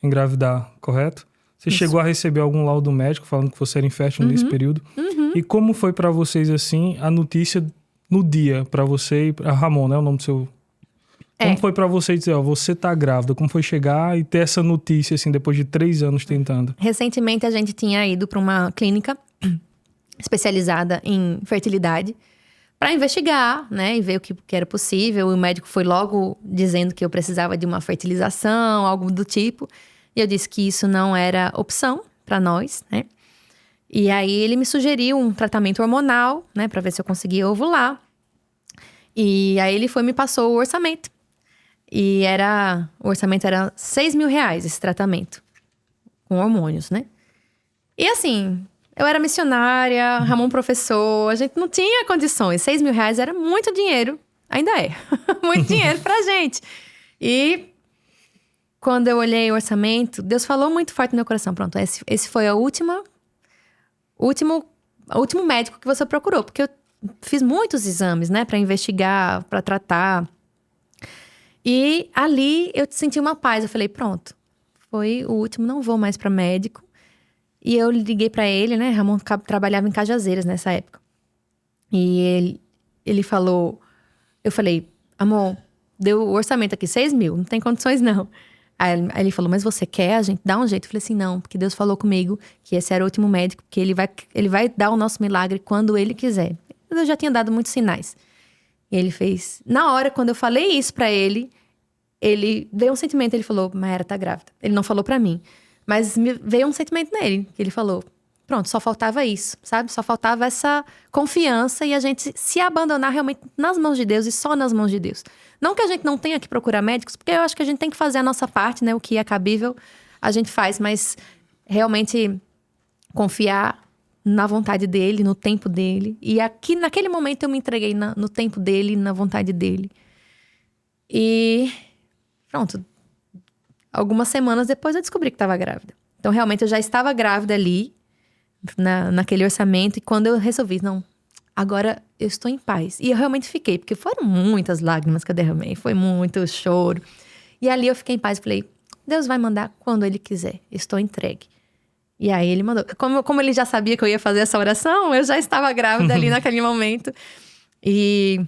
engravidar, correto? Você chegou a receber algum laudo médico falando que você era infértil nesse período? E como foi pra vocês, assim, a notícia no dia, pra você e pra Ramon, né? O nome do seu... Como foi pra você dizer, ó, você tá grávida? Como foi chegar e ter essa notícia, assim, depois de 3 anos tentando? Recentemente a gente tinha ido pra uma clínica especializada em fertilidade para investigar, né, e ver o que era possível. O médico foi logo dizendo que eu precisava de uma fertilização, algo do tipo. E eu disse que isso não era opção para nós, né? E aí ele me sugeriu um tratamento hormonal, né, para ver se eu conseguia ovular. E aí ele me passou o orçamento. E o orçamento era R$6.000 esse tratamento. Com hormônios, né? E assim, eu era missionária, Ramon professor, a gente não tinha condições. R$6.000 era muito dinheiro, ainda é. Muito dinheiro pra gente. E quando eu olhei o orçamento, Deus falou muito forte no meu coração. Pronto, esse foi o último médico que você procurou. Porque eu fiz muitos exames, né? Pra investigar, pra tratar. E ali eu senti uma paz. Eu falei, pronto, foi o último, não vou mais pra médico. E eu liguei pra ele, né? Ramon trabalhava em Cajazeiras nessa época. E ele falou... Eu falei, amor, deu o orçamento aqui, 6.000, não tem condições não. Aí ele falou, mas você quer? A gente dá um jeito. Eu falei assim, não, porque Deus falou comigo que esse era o último médico, que ele vai dar o nosso milagre quando ele quiser. Eu já tinha dado muitos sinais. E ele fez... Na hora, quando eu falei isso pra ele veio um sentimento, ele falou, Mayara tá grávida. Ele não falou pra mim. Mas veio um sentimento nele, que ele falou, pronto, só faltava isso, sabe? Só faltava essa confiança e a gente se abandonar realmente nas mãos de Deus e só nas mãos de Deus. Não que a gente não tenha que procurar médicos, porque eu acho que a gente tem que fazer a nossa parte, né? O que é cabível, a gente faz, mas realmente confiar na vontade dele, no tempo dele. E aqui, naquele momento, eu me entreguei no tempo dele, na vontade dele. E pronto. Algumas semanas depois eu descobri que estava grávida. Então, realmente, eu já estava grávida ali, naquele orçamento. E quando eu resolvi, não, agora eu estou em paz. E eu realmente fiquei, porque foram muitas lágrimas que eu derramei. Foi muito choro. E ali eu fiquei em paz. Falei, Deus vai mandar quando Ele quiser. Estou entregue. E aí Ele mandou. Como Ele já sabia que eu ia fazer essa oração, eu já estava grávida ali naquele momento. E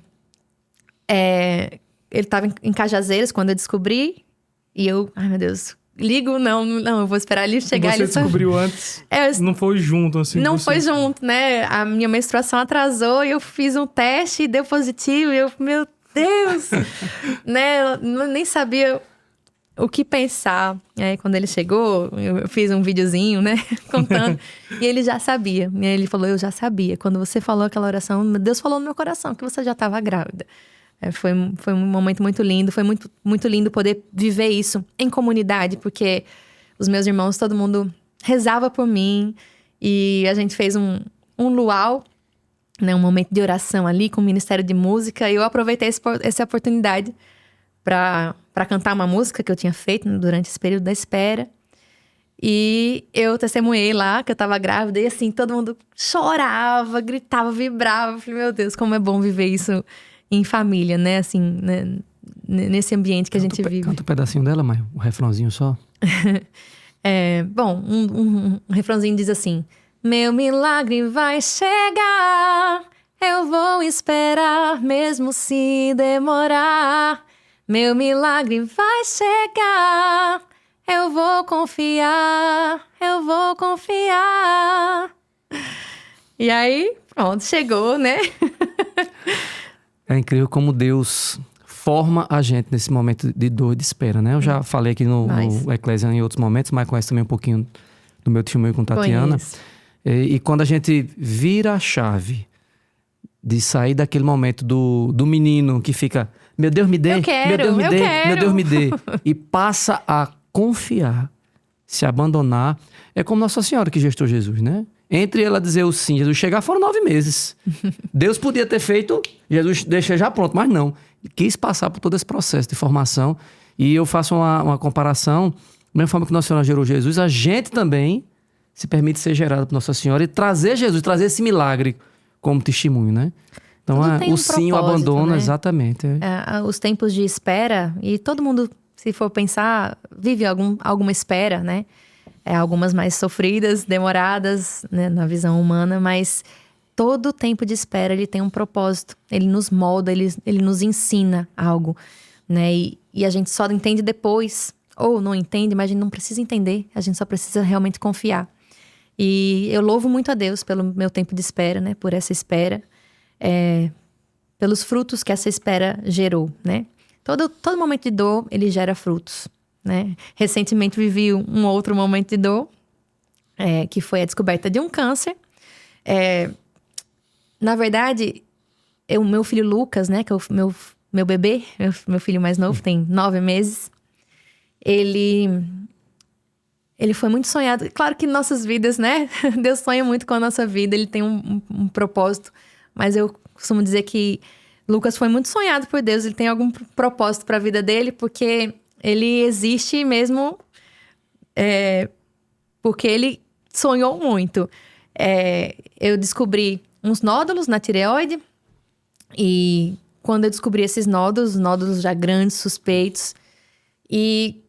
ele estava em Cajazeiras quando eu descobri. E eu, ai meu Deus, ligo? Não, eu vou esperar ele chegar. Você descobriu antes? Não foi junto, assim? Não foi junto, né? A minha menstruação atrasou e eu fiz um teste e deu positivo. E eu, meu Deus! Né? Eu nem sabia o que pensar. Aí quando ele chegou, eu fiz um videozinho, né? Contando. E ele já sabia. E ele falou, eu já sabia. Quando você falou aquela oração, Deus falou no meu coração que você já estava grávida. Foi um momento muito lindo, foi muito, muito lindo poder viver isso em comunidade, porque os meus irmãos, todo mundo rezava por mim e a gente fez um luau, né, um momento de oração ali com o Ministério de Música e eu aproveitei essa oportunidade para cantar uma música que eu tinha feito durante esse período da espera e eu testemunhei lá que eu estava grávida e assim, todo mundo chorava, gritava, vibrava, falei, meu Deus, como é bom viver isso em família, né? Assim, né? Nesse ambiente que a gente vive. Canta um pedacinho dela, Maio. Um refrãozinho só. Bom, um refrãozinho diz assim: meu milagre vai chegar, eu vou esperar, mesmo se demorar. Meu milagre vai chegar, eu vou confiar, eu vou confiar. E aí, pronto, chegou, né? É incrível como Deus forma a gente nesse momento de dor e de espera, né? Eu já falei aqui no Eclésia em outros momentos, mas conhece também um pouquinho do meu testemunho com Tatiana. E quando a gente vira a chave de sair daquele momento do menino que fica, meu Deus, me dê, meu Deus, me dê, meu Deus, me dê. E passa a confiar, se abandonar. É como Nossa Senhora que gestou Jesus, né? Entre ela dizer o sim, Jesus chegar, foram 9 meses. Deus podia ter feito, Jesus deixa já pronto, mas não. Quis passar por todo esse processo de formação. E eu faço uma comparação, da mesma forma que Nossa Senhora gerou Jesus, a gente também se permite ser gerado por Nossa Senhora e trazer Jesus, trazer esse milagre como testemunho, né? Então, o sim, o abandono, né? Exatamente. Os tempos de espera, e todo mundo, se for pensar, vive alguma espera, né? Algumas mais sofridas, demoradas, né, na visão humana, mas todo tempo de espera, ele tem um propósito. Ele nos molda, ele nos ensina algo, né? E a gente só entende depois, ou não entende, mas a gente não precisa entender. A gente só precisa realmente confiar. E eu louvo muito a Deus pelo meu tempo de espera, né? Por essa espera. Pelos frutos que essa espera gerou, né? Todo momento de dor, ele gera frutos. Né? Recentemente vivi um outro momento de dor, que foi a descoberta de um câncer. Na verdade, o meu filho Lucas, né, que é o meu meu bebê, meu filho mais novo, tem 9 meses. Ele foi muito sonhado. Claro que nossas vidas, né? Deus sonha muito com a nossa vida, ele tem um propósito. Mas eu costumo dizer que Lucas foi muito sonhado por Deus, ele tem algum propósito para a vida dele, porque ele existe mesmo porque ele sonhou muito. Eu descobri uns nódulos na tireoide, e quando eu descobri esses nódulos já grandes, suspeitos, e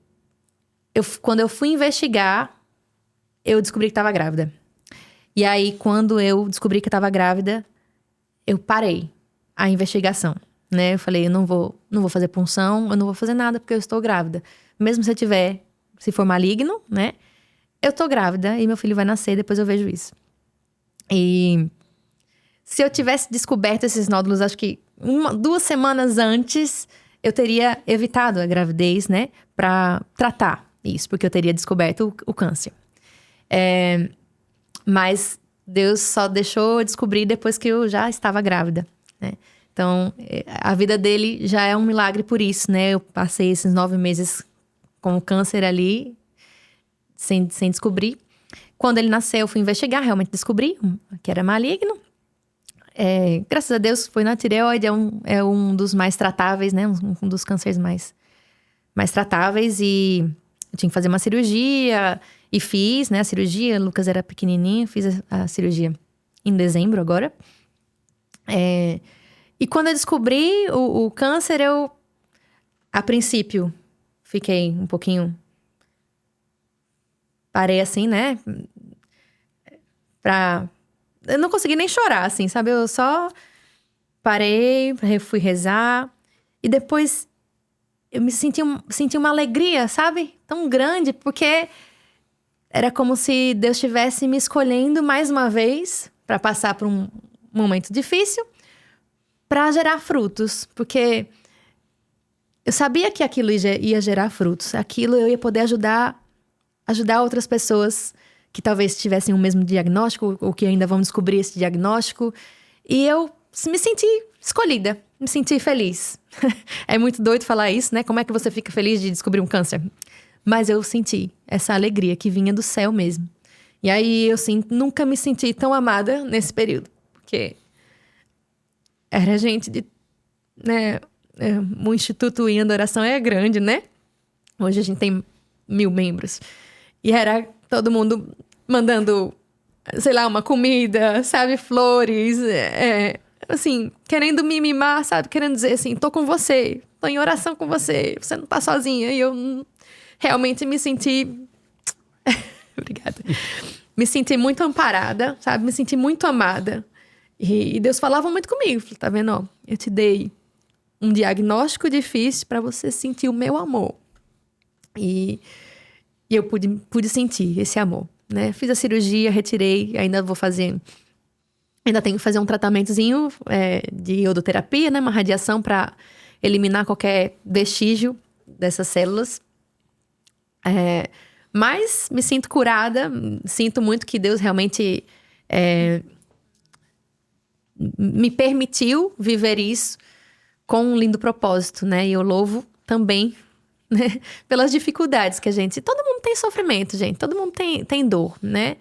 quando eu fui investigar, eu descobri que estava grávida. E aí, quando eu descobri que estava grávida, eu parei a investigação, né? Eu falei, eu não vou fazer punção, eu não vou fazer nada porque eu estou grávida. Mesmo se for maligno, né? Eu tô grávida e meu filho vai nascer, depois eu vejo isso. E se eu tivesse descoberto esses nódulos, acho que 2 semanas antes, eu teria evitado a gravidez, né? Pra tratar isso, porque eu teria descoberto o câncer. Mas Deus só deixou eu descobrir depois que eu já estava grávida, né? Então, a vida dele já é um milagre por isso, né? Eu passei esses 9 meses com o câncer ali, sem descobrir. Quando ele nasceu, eu fui investigar, realmente descobri que era maligno. Graças a Deus, foi na tireoide, é um dos mais tratáveis, né? Um dos cânceres mais tratáveis. E eu tinha que fazer uma cirurgia, e fiz, né? A cirurgia, o Lucas era pequenininho, fiz a cirurgia em dezembro agora. E quando eu descobri o câncer, eu, a princípio, fiquei um pouquinho... Parei assim, né? Eu não consegui nem chorar, assim, sabe? Eu só parei, fui rezar. E depois eu senti uma alegria, sabe? Tão grande, porque era como se Deus estivesse me escolhendo mais uma vez para passar por um momento difícil, para gerar frutos. Porque eu sabia que aquilo ia gerar frutos. Aquilo eu ia poder ajudar outras pessoas que talvez tivessem o mesmo diagnóstico ou que ainda vão descobrir esse diagnóstico. E eu me senti escolhida, me senti feliz. É muito doido falar isso, né? Como é que você fica feliz de descobrir um câncer? Mas eu senti essa alegria que vinha do céu mesmo. E aí eu nunca me senti tão amada nesse período. Porque era gente de... né? O Instituto em Adoração é grande, né? Hoje a gente tem 1000 membros. E era todo mundo mandando, sei lá, uma comida, sabe? Flores, assim, querendo me mimar, sabe? Querendo dizer assim, tô com você, tô em oração com você, você não tá sozinha. E eu realmente me senti... Obrigada. Me senti muito amparada, sabe? Me senti muito amada. E Deus falava muito comigo. Falei, tá vendo? Ó, eu te dei um diagnóstico difícil para você sentir o meu amor. E eu pude sentir esse amor, né? Fiz a cirurgia, retirei, ainda tenho que fazer um tratamentozinho de iodoterapia, né? Uma radiação para eliminar qualquer vestígio dessas células. Mas me sinto curada, sinto muito que Deus realmente me permitiu viver isso com um lindo propósito, né? E eu louvo também, né? Pelas dificuldades que todo mundo tem sofrimento, gente. Todo mundo tem dor, né?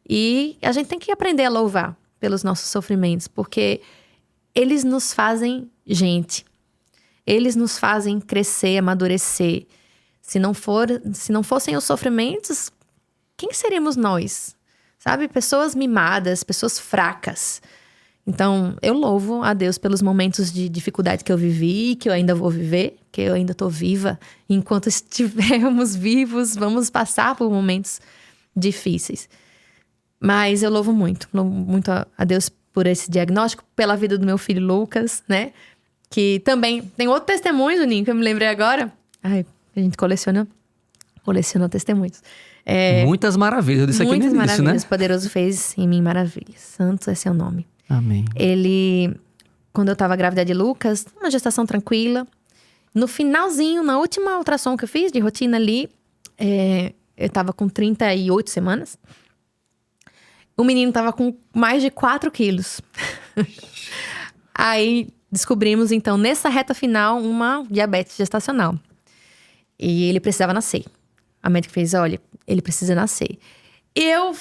E a gente tem que aprender a louvar pelos nossos sofrimentos, porque eles nos fazem gente. Eles nos fazem crescer, amadurecer. Se não fossem os sofrimentos, quem seríamos nós? Sabe? Pessoas mimadas, pessoas fracas. Então, eu louvo a Deus pelos momentos de dificuldade que eu vivi, que eu ainda vou viver, que eu ainda tô viva. Enquanto estivermos vivos, vamos passar por momentos difíceis. Mas eu louvo muito a Deus por esse diagnóstico, pela vida do meu filho Lucas, né? Que também tem outro testemunho, Juninho, que eu me lembrei agora. Ai, a gente coleciona testemunhos. Muitas maravilhas, eu disse aqui no início, muitas maravilhas, né? o poderoso fez em mim maravilhas. Santo é seu nome. Amém. Quando eu tava grávida de Lucas, uma gestação tranquila. No finalzinho, na última ultrassom que eu fiz, de rotina ali, eu tava com 38 semanas. O menino tava com mais de 4 quilos. Aí, descobrimos, então, nessa reta final, uma diabetes gestacional. E ele precisava nascer. A médica fez, olha, ele precisa nascer. E eu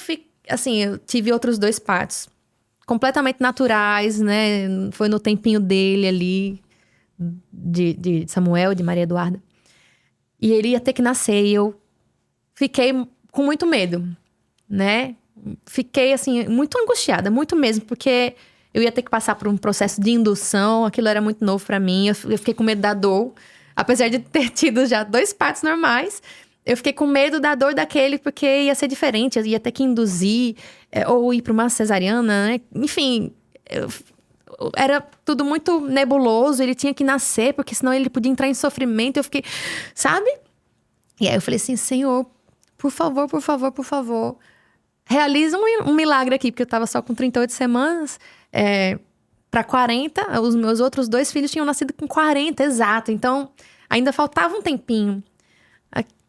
tive outros 2 partos completamente naturais, né? Foi no tempinho dele ali, de Samuel, de Maria Eduarda. E ele ia ter que nascer e eu fiquei com muito medo, né? Fiquei, assim, muito angustiada, muito mesmo, porque eu ia ter que passar por um processo de indução, aquilo era muito novo pra mim, eu fiquei com medo da dor. Apesar de ter tido já 2 partos normais, eu fiquei com medo da dor daquele, porque ia ser diferente, eu ia ter que induzir, ou ir pra uma cesariana, né? Enfim, era tudo muito nebuloso, ele tinha que nascer, porque senão ele podia entrar em sofrimento, eu fiquei, sabe? E aí eu falei assim, Senhor, por favor, por favor, por favor, realiza um milagre aqui, porque eu tava só com 38 semanas, para 40, os meus outros 2 filhos tinham nascido com 40, exato. Então, ainda faltava um tempinho.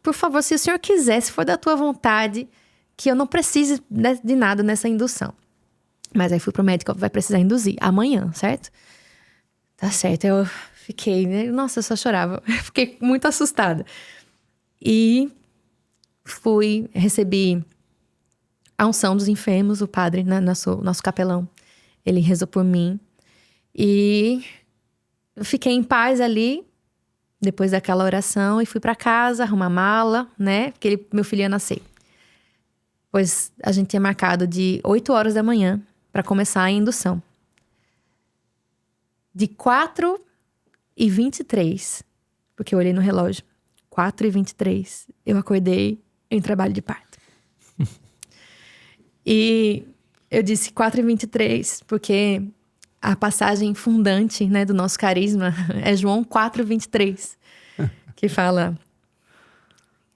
Por favor, se o Senhor quiser, se for da tua vontade, que eu não precise de nada nessa indução. Mas aí fui pro médico, vai precisar induzir amanhã, certo? Tá certo, eu fiquei, né? Nossa, eu só chorava. Fiquei muito assustada. E recebi a unção dos enfermos, o padre, né, nosso capelão. Ele rezou por mim. E eu fiquei em paz ali, depois daquela oração, e fui pra casa, arrumar mala, né? Porque meu filho ia nascer. Pois a gente tinha marcado de 8 horas da manhã pra começar a indução. De 4h23, porque eu olhei no relógio, 4h23, eu acordei em trabalho de parto. E eu disse 4h23, porque a passagem fundante, né, do nosso carisma é João 4:23, que fala: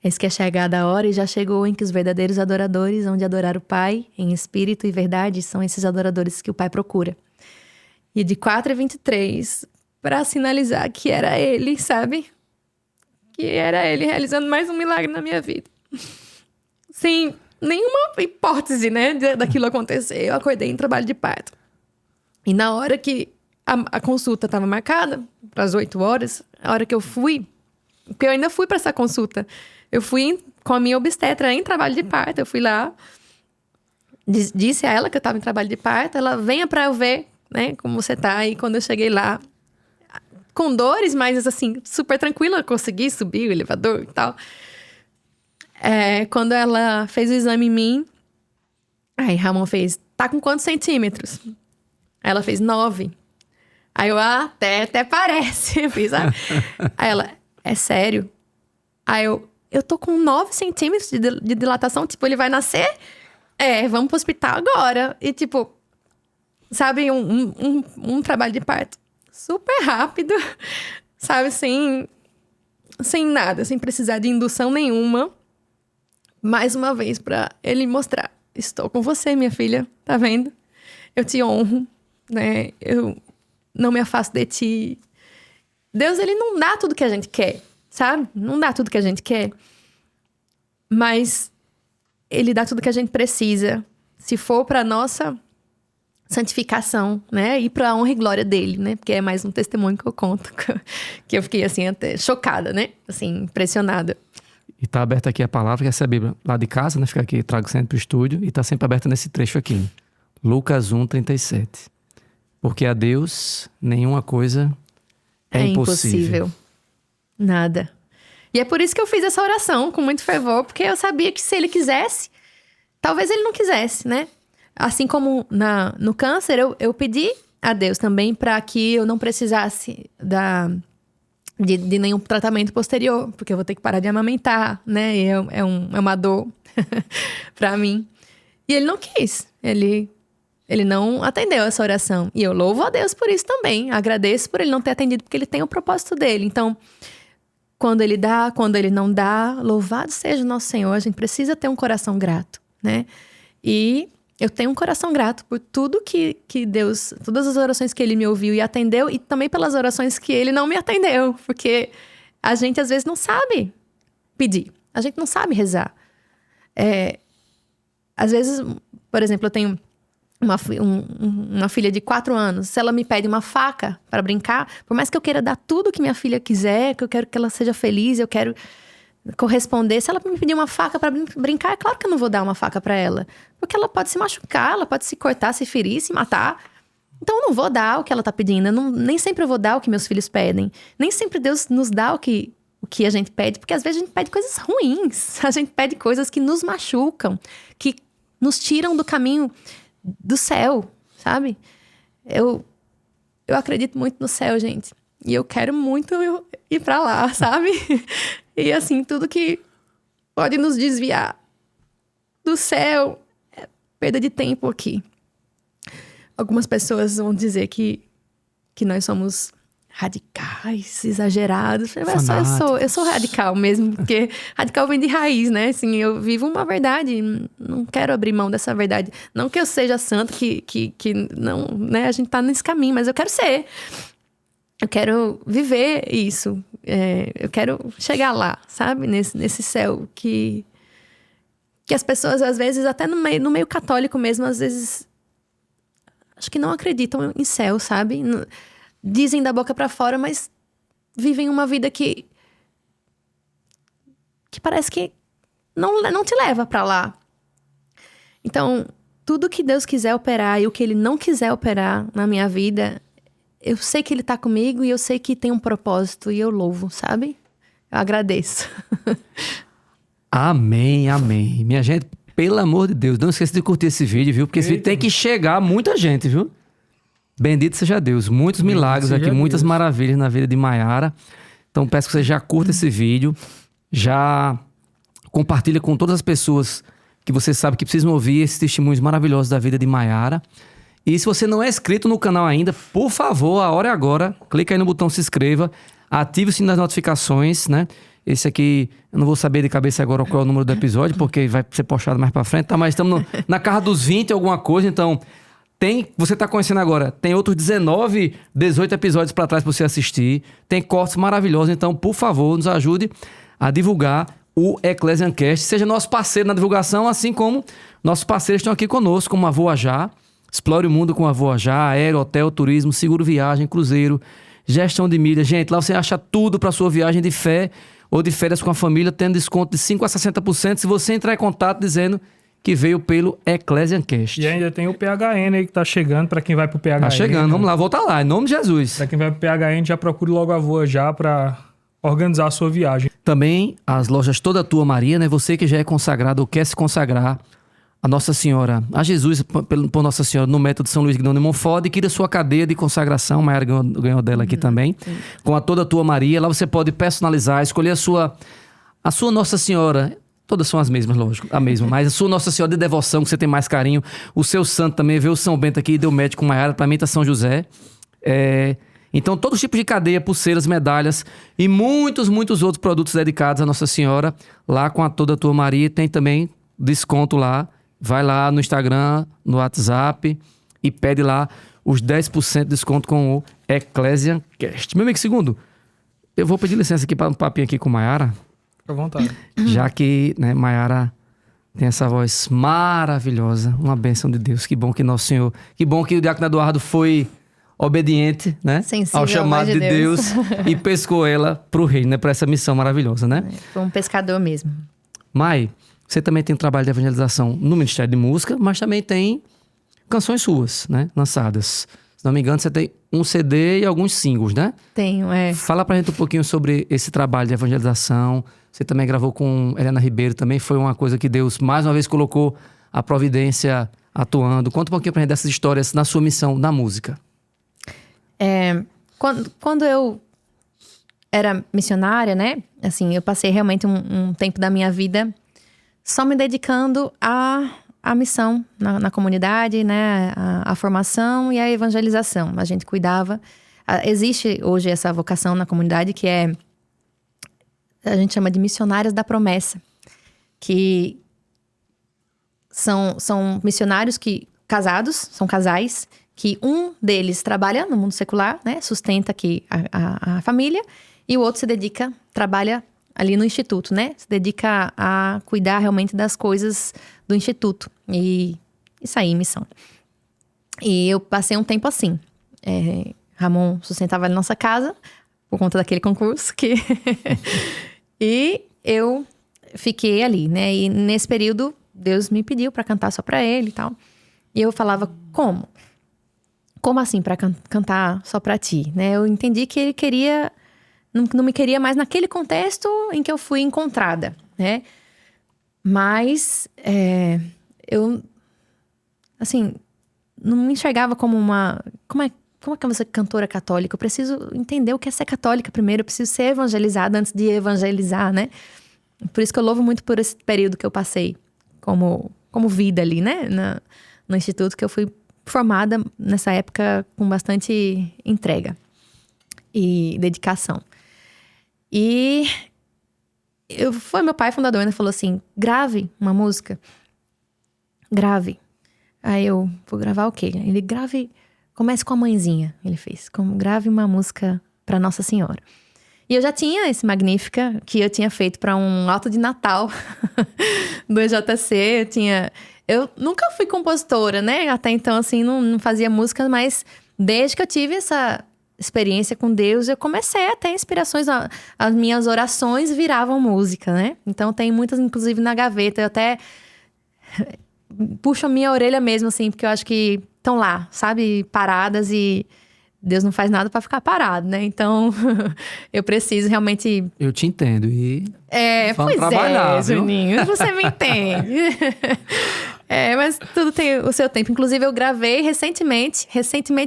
eis que é chegada a hora e já chegou em que os verdadeiros adoradores hão de adorar o Pai em espírito e verdade, são esses adoradores que o Pai procura. E de 4:23, para sinalizar que era Ele, sabe? Que era Ele realizando mais um milagre na minha vida. Sem nenhuma hipótese, né, daquilo acontecer. Eu acordei em trabalho de parto. E na hora que a consulta estava marcada, para as 8 horas, a hora que eu fui, porque eu ainda fui para essa consulta, eu fui com a minha obstetra em trabalho de parto, eu fui lá, disse a ela que eu estava em trabalho de parto, ela venha para eu ver, né, como você tá. E quando eu cheguei lá, com dores, mas assim, super tranquila, eu consegui subir o elevador e tal. Quando ela fez o exame em mim, aí Ramon fez, tá com quantos centímetros? Aí ela fez 9. Aí eu, até parece. Eu fiz, Aí ela, é sério? Aí eu tô com 9 centímetros de dilatação, tipo, ele vai nascer? Vamos pro hospital agora. E tipo, sabe, um trabalho de parto super rápido, sabe, sem nada, sem precisar de indução nenhuma. Mais uma vez, pra ele mostrar, estou com você, minha filha, tá vendo? Eu te honro, né? Eu não me afasto de ti. Deus, ele não dá tudo que a gente quer, sabe? Não dá tudo que a gente quer. Mas ele dá tudo que a gente precisa, se for pra nossa santificação, né? E pra honra e glória dele, né? Porque é mais um testemunho que eu conto, que eu fiquei, assim, até chocada, né? Assim, impressionada. E tá aberta aqui a palavra, que essa é a Bíblia lá de casa, né? Fica aqui, trago sempre pro estúdio. E tá sempre aberta nesse trecho aqui. Lucas 1:37. Porque a Deus nenhuma coisa é impossível. Nada. E é por isso que eu fiz essa oração com muito fervor, porque eu sabia que se ele quisesse, talvez ele não quisesse, né? Assim como no câncer, eu pedi a Deus também para que eu não precisasse de nenhum tratamento posterior, porque eu vou ter que parar de amamentar, né? E é uma dor para mim. E ele não quis. Ele não atendeu essa oração. E eu louvo a Deus por isso também. Agradeço por ele não ter atendido, porque ele tem o propósito dele. Então, quando ele dá, quando ele não dá, louvado seja o nosso Senhor. A gente precisa ter um coração grato, né? E eu tenho um coração grato por tudo que Deus... Todas as orações que ele me ouviu e atendeu. E também pelas orações que ele não me atendeu. Porque a gente, às vezes, não sabe pedir. A gente não sabe rezar. Às vezes, por exemplo, eu tenho uma filha de 4 anos, se ela me pede uma faca para brincar, por mais que eu queira dar tudo que minha filha quiser, que eu quero que ela seja feliz, eu quero corresponder, se ela me pedir uma faca para brincar, é claro que eu não vou dar uma faca para ela, porque ela pode se machucar, ela pode se cortar, se ferir, se matar. Então eu não vou dar o que ela tá pedindo, nem sempre eu vou dar o que meus filhos pedem, nem sempre Deus nos dá o que a gente pede, porque às vezes a gente pede coisas ruins, a gente pede coisas que nos machucam, que nos tiram do caminho do céu, sabe? Eu acredito muito no céu, gente. E eu quero muito ir pra lá, sabe? E assim, tudo que pode nos desviar do céu é perda de tempo aqui. Algumas pessoas vão dizer que nós somos radicais, exagerados. Eu sou radical mesmo, porque radical vem de raiz, né? Assim, eu vivo uma verdade, não quero abrir mão dessa verdade. Não que eu seja santo, que não, né? A gente tá nesse caminho, mas eu quero ser. Eu quero viver isso. Eu quero chegar lá, sabe? Nesse céu que as pessoas, às vezes, até no meio católico mesmo, às vezes, acho que não acreditam em céu, sabe? Dizem da boca pra fora, mas vivem uma vida que parece que não te leva pra lá. Então, tudo que Deus quiser operar e o que Ele não quiser operar na minha vida, eu sei que Ele tá comigo e eu sei que tem um propósito e eu louvo, sabe? Eu agradeço. Amém, amém. Minha gente, pelo amor de Deus, não esqueça de curtir esse vídeo, viu? Porque esse vídeo tem que chegar a muita gente, viu? Bendito seja Deus. Muitos milagres aqui, muitas maravilhas na vida de Maiara. Então peço que você já curta esse vídeo, já compartilha com todas as pessoas que você sabe que precisam ouvir esses testemunhos maravilhosos da vida de Maiara. E se você não é inscrito no canal ainda, por favor, a hora é agora. Clica aí no botão se inscreva, ative o sininho das notificações, né? Esse aqui, eu não vou saber de cabeça agora qual é o número do episódio, porque vai ser postado mais pra frente, tá? Mas estamos na casa dos 20, alguma coisa, então... Você tá conhecendo agora, tem outros 19, 18 episódios para trás para você assistir. Tem cortes maravilhosos, então, por favor, nos ajude a divulgar o Eclesiancast. Seja nosso parceiro na divulgação, assim como nossos parceiros estão aqui conosco, como a Voajar. Explore o mundo com a Voajar, aéreo, hotel, turismo, seguro viagem, cruzeiro, gestão de milhas. Gente, lá você acha tudo para sua viagem de fé ou de férias com a família, tendo desconto de 5% a 60% se você entrar em contato dizendo... que veio pelo Eclesiancast. E ainda tem o PHN aí que tá chegando, pra quem vai pro PHN. Tá chegando, vamos lá, volta lá, em nome de Jesus. Pra quem vai pro PHN, já procure logo a Voa já pra organizar a sua viagem. Também as lojas Toda Tua Maria, né? Você que já é consagrado ou quer se consagrar a Nossa Senhora, a Jesus, por Nossa Senhora, no método São Luís Guidão de Montfort, adquira sua cadeia de consagração, Maiara ganhou dela aqui também, com a Toda Tua Maria. Lá você pode personalizar, escolher a sua Nossa Senhora. Todas são as mesmas, lógico, a mesma. Mas a sua Nossa Senhora de devoção, que você tem mais carinho. O seu santo também, veio o São Bento aqui, deu match com Maiara, pra mim tá São José. Então, todos os tipos de cadeia, pulseiras, medalhas e muitos, muitos outros produtos dedicados à Nossa Senhora. Lá com a Toda Tua Maria, tem também desconto lá. Vai lá no Instagram, no WhatsApp e pede lá os 10% de desconto com o Eclesiancast. Meu amigo Segundo, eu vou pedir licença aqui para um papinho aqui com Maiara. Fica à vontade. Já que, né, Maiara tem essa voz maravilhosa, uma bênção de Deus. Que bom que Nosso Senhor... Que bom que o diácono Eduardo foi obediente, né? Sensível ao chamado de Deus e pescou ela pro reino, né? Para essa missão maravilhosa, né? Foi um pescador mesmo. Mai, você também tem um trabalho de evangelização no Ministério de Música, mas também tem canções suas, né? Lançadas. Se não me engano, você tem um CD e alguns singles, né? Tenho, Fala pra gente um pouquinho sobre esse trabalho de evangelização. Você também gravou com Helena Ribeiro, também foi uma coisa que Deus mais uma vez colocou a providência atuando. Conta um pouquinho pra gente dessas histórias na sua missão na música. Quando eu era missionária, né? Assim, eu passei realmente um tempo da minha vida só me dedicando à missão na comunidade, né? A formação e a evangelização. A gente cuidava. Existe hoje essa vocação na comunidade que a gente chama de missionárias da promessa. Que são missionários são casais, que um deles trabalha no mundo secular, né? Sustenta aqui a família, e o outro trabalha ali no instituto, né? Se dedica a cuidar realmente das coisas do instituto e sair em missão. E eu passei um tempo assim. Ramon sustentava a nossa casa por conta daquele concurso que... E eu fiquei ali, né? E nesse período, Deus me pediu pra cantar só pra ele e tal. E eu falava, como? Como assim pra cantar só pra ti? Né? Eu entendi que ele queria... Não me queria mais naquele contexto em que eu fui encontrada, né? Mas eu, assim, não me enxergava como uma... Como é que eu vou ser cantora católica? Eu preciso entender o que é ser católica primeiro. Eu preciso ser evangelizada antes de evangelizar, né? Por isso que eu louvo muito por esse período que eu passei como vida ali, né? No instituto, que eu fui formada nessa época com bastante entrega e dedicação. E foi meu pai fundador, né? Falou assim, grave uma música. Grave. Aí eu, vou gravar o quê? Ele, grave... Comece com a mãezinha, ele fez. Grave uma música pra Nossa Senhora. E eu já tinha esse Magnífica, que eu tinha feito pra um alto de Natal do EJC. Eu nunca fui compositora, né? Até então, assim, não fazia música, mas desde que eu tive essa experiência com Deus, eu comecei a ter inspirações. As minhas orações viravam música, né? Então, tem muitas, inclusive, na gaveta. Eu até puxo a minha orelha mesmo, assim, porque eu acho que estão lá, sabe? Paradas, e Deus não faz nada pra ficar parado, né? Então, eu preciso realmente... Eu te entendo e vamos pois trabalhar, viu? Juninho, você me entende. Mas tudo tem o seu tempo. Inclusive, eu gravei recentemente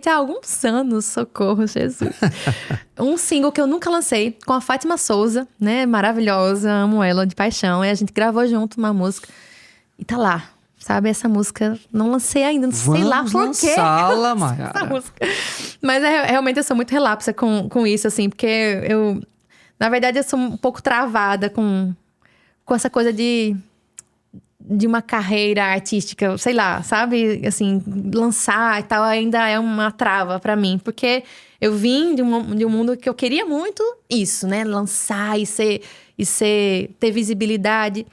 há alguns anos, socorro, Jesus. Um single que eu nunca lancei, com a Fátima Souza, né? Maravilhosa, amo ela de paixão. E a gente gravou junto uma música e tá lá. Sabe, essa música, não lancei ainda, não sei lá por quê. Lançá-la, Mayara. Mas realmente eu sou muito relapsa com isso, assim, porque na verdade, eu sou um pouco travada com essa coisa de uma carreira artística, sei lá, sabe? Assim, lançar e tal ainda é uma trava pra mim, porque eu vim de um mundo que eu queria muito isso, né? Lançar e ter visibilidade.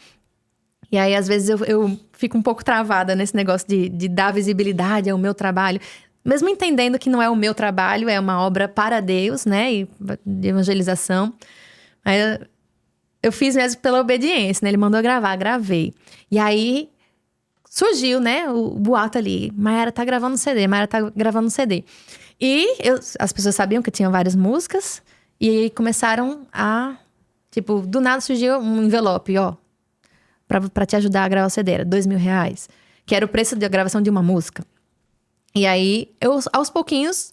E aí, às vezes, eu fico um pouco travada nesse negócio de dar visibilidade ao meu trabalho. Mesmo entendendo que não é o meu trabalho, é uma obra para Deus, né? E de evangelização. Aí, eu fiz mesmo pela obediência, né? Ele mandou gravar, gravei. E aí, surgiu, né? O boato ali. Mayara tá gravando um CD, E as pessoas sabiam que eu tinha várias músicas. E aí, começaram a... Tipo, do nada surgiu um envelope, ó. Pra te ajudar a gravar o CD, era R$2.000. Que era o preço da gravação de uma música. E aí, eu, aos pouquinhos,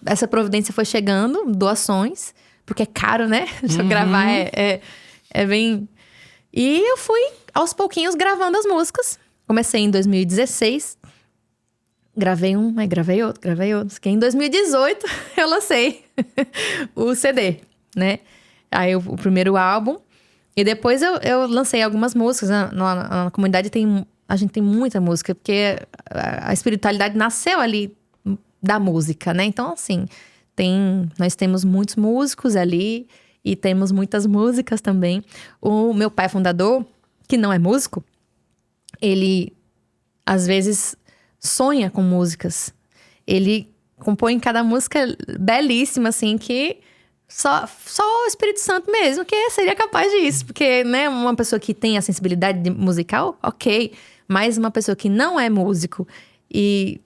essa providência foi chegando, doações. Porque é caro, né? Gravar é bem... E eu fui, aos pouquinhos, gravando as músicas. Comecei em 2016. Gravei um, aí gravei outro. Que em 2018, eu lancei o CD, né? Aí, o primeiro álbum... E depois eu lancei algumas músicas. Na comunidade a gente tem muita música, porque a espiritualidade nasceu ali da música, né? Então, assim, nós temos muitos músicos ali e temos muitas músicas também. O meu pai fundador, que não é músico, ele, às vezes, sonha com músicas. Ele compõe cada música belíssima, assim, que... Só o Espírito Santo mesmo, que seria capaz disso. Porque, né, uma pessoa que tem a sensibilidade musical, ok. Mas uma pessoa que não é músico e,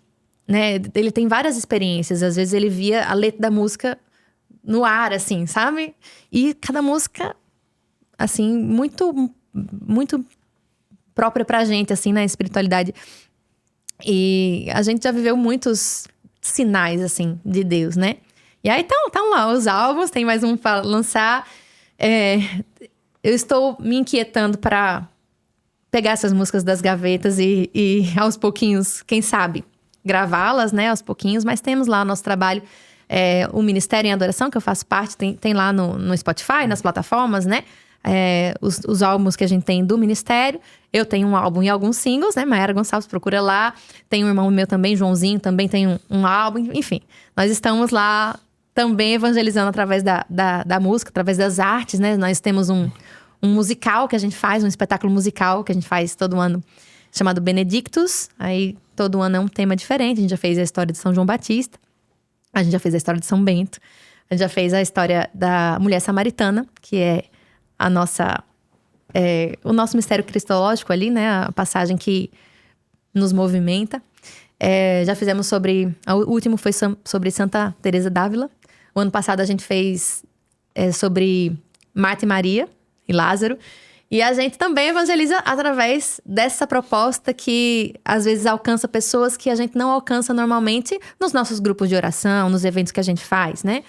né, ele tem várias experiências. Às vezes ele via a letra da música no ar, assim, sabe? E cada música, assim, muito, muito própria pra gente, assim, na espiritualidade. E a gente já viveu muitos sinais, assim, de Deus, né? E aí estão lá os álbuns, tem mais um para lançar. Eu estou me inquietando para pegar essas músicas das gavetas e aos pouquinhos, quem sabe, gravá-las, né? Aos pouquinhos, mas temos lá o nosso trabalho, o Ministério em Adoração, que eu faço parte, tem lá no Spotify, nas plataformas, né? Os álbuns que a gente tem do Ministério. Eu tenho um álbum e alguns singles, né? Mayara Gonçalves, procura lá. Tem um irmão meu também, Joãozinho, também tem um álbum. Enfim, nós estamos lá também evangelizando através da música, através das artes, né? Nós temos um musical que a gente faz, um espetáculo musical que a gente faz todo ano, chamado Benedictus. Aí todo ano é um tema diferente. A gente já fez a história de São João Batista. A gente já fez a história de São Bento. A gente já fez a história da mulher samaritana, que é a nossa... o nosso mistério cristológico ali, né? A passagem que nos movimenta. Já fizemos sobre... O último foi sobre Santa Teresa d'Ávila. O ano passado a gente fez sobre Marta e Maria e Lázaro. E a gente também evangeliza através dessa proposta que às vezes alcança pessoas que a gente não alcança normalmente nos nossos grupos de oração, nos eventos que a gente faz, né?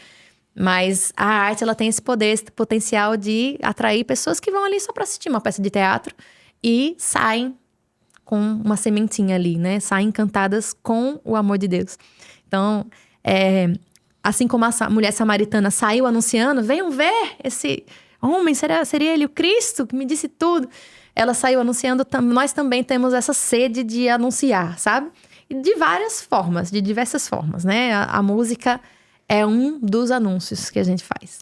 Mas a arte, ela tem esse poder, esse potencial de atrair pessoas que vão ali só para assistir uma peça de teatro e saem com uma sementinha ali, né? Saem encantadas com o amor de Deus. Então, assim como a mulher samaritana saiu anunciando, venham ver esse homem, seria ele o Cristo que me disse tudo. Ela saiu anunciando, nós também temos essa sede de anunciar, sabe? E de várias formas, de diversas formas, né? A música é um dos anúncios que a gente faz.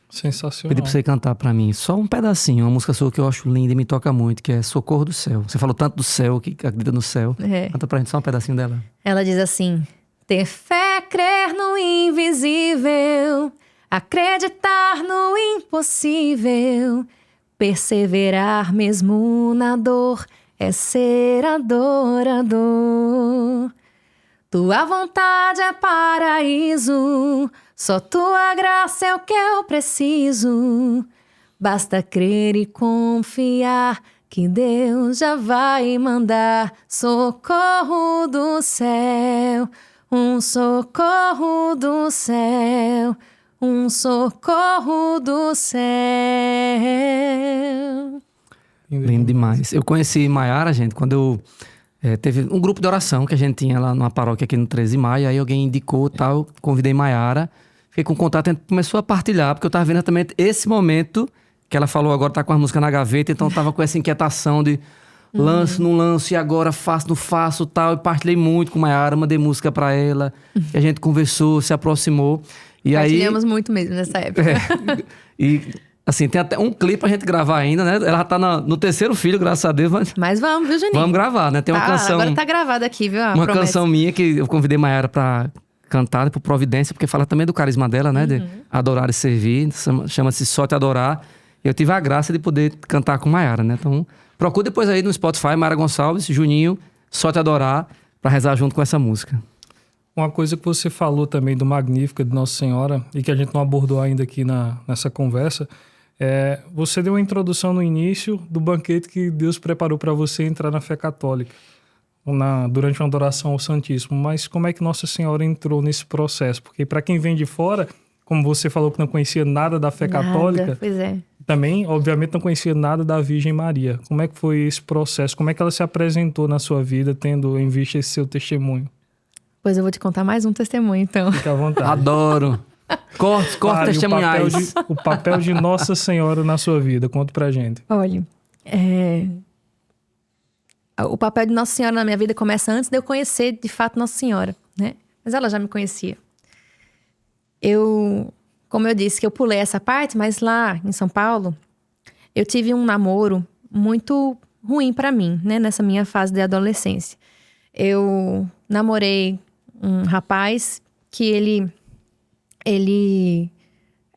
Sensacional. Pedi pra você cantar pra mim só um pedacinho, uma música sua que eu acho linda e me toca muito, que é Socorro do Céu. Você falou tanto do céu, que acredita no céu. Canta pra gente só um pedacinho dela. Ela diz assim: ter fé, crer no invisível, acreditar no impossível, perseverar mesmo na dor, é ser adorador. Tua vontade é paraíso, só tua graça é o que eu preciso. Basta crer e confiar que Deus já vai mandar socorro do céu, um socorro do céu, um socorro do céu. Lindo demais. Eu conheci Maiara, gente, quando eu... teve um grupo de oração que a gente tinha lá numa paróquia aqui no 13 de Maio. Aí alguém indicou e tal, convidei Maiara. Fiquei com contato, a gente começou a partilhar, porque eu tava vendo também esse momento que ela falou agora, tá com as músicas na gaveta, então eu tava com essa inquietação de lanço, não lanço, e agora faço, não faço, tal. E partilhei muito com Maiara, mandei música pra ela, e a gente conversou, se aproximou. E partilhamos muito mesmo nessa época. E assim, tem até um clipe pra gente gravar ainda, né? Ela tá no terceiro filho, graças a Deus. Mas vamos, viu, Juninho? Vamos gravar, né? Tem uma canção... Agora tá gravada aqui, viu? Uma canção minha que eu convidei Maiara pra cantar, por Providência, porque fala também do carisma dela, né? De adorar e servir. Chama-se Só Te Adorar. Eu tive a graça de poder cantar com Maiara, né? Então, procura depois aí no Spotify, Maiara Gonçalves, Juninho, Só Te Adorar, pra rezar junto com essa música. Uma coisa que você falou também do Magnífica de Nossa Senhora, e que a gente não abordou ainda aqui nessa conversa, você deu uma introdução no início do banquete que Deus preparou para você entrar na fé católica, durante uma adoração ao Santíssimo. Mas como é que Nossa Senhora entrou nesse processo? Porque para quem vem de fora, como você falou que não conhecia nada da fé católica, pois é. Também, obviamente, não conhecia nada da Virgem Maria. Como é que foi esse processo? Como é que ela se apresentou na sua vida, tendo em vista esse seu testemunho? Pois eu vou te contar mais um testemunho, então. Fique à vontade. Adoro. Corte testemunhais. O papel de Nossa Senhora na sua vida. Conta pra gente. Olha, o papel de Nossa Senhora na minha vida começa antes de eu conhecer, de fato, Nossa Senhora, né? Mas ela já me conhecia. Como eu disse, que eu pulei essa parte, mas lá em São Paulo, eu tive um namoro muito ruim pra mim, né? Nessa minha fase de adolescência. Eu namorei um rapaz que ele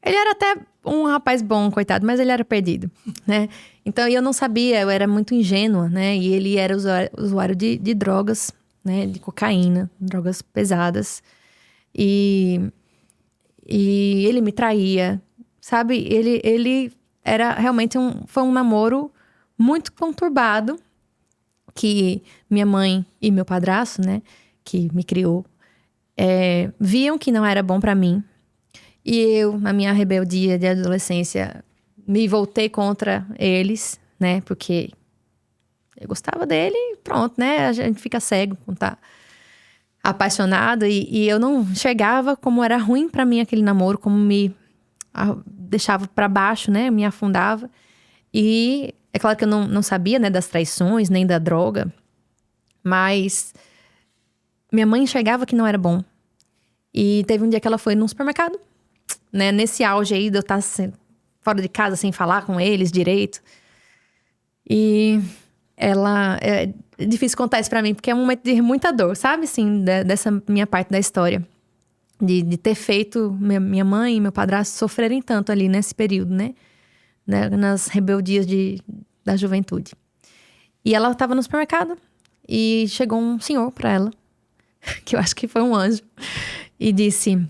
era até um rapaz bom, coitado, mas ele era perdido, né? Então, eu não sabia, eu era muito ingênua, né? E ele era usuário de drogas, né? De cocaína, drogas pesadas. E ele me traía, sabe? Ele era realmente foi um namoro muito conturbado, que minha mãe e meu padrasto, né? Que me criou, viam que não era bom pra mim. E eu, na minha rebeldia de adolescência, me voltei contra eles, né? Porque eu gostava dele e pronto, né? A gente fica cego quando tá apaixonado. E eu não enxergava como era ruim pra mim aquele namoro, como me deixava pra baixo, né? Me afundava. E é claro que eu não sabia, né? Das traições, nem da droga. Mas minha mãe enxergava que não era bom. E teve um dia que ela foi num supermercado, né? Nesse auge aí de eu estar fora de casa sem falar com eles direito. E ela... É difícil contar isso pra mim, porque é um momento de muita dor, sabe? Assim, dessa minha parte da história. De ter feito minha mãe e meu padrasto sofrerem tanto ali nesse período, né? Nas rebeldias da juventude. E ela estava no supermercado e chegou um senhor pra ela, que eu acho que foi um anjo, e disse: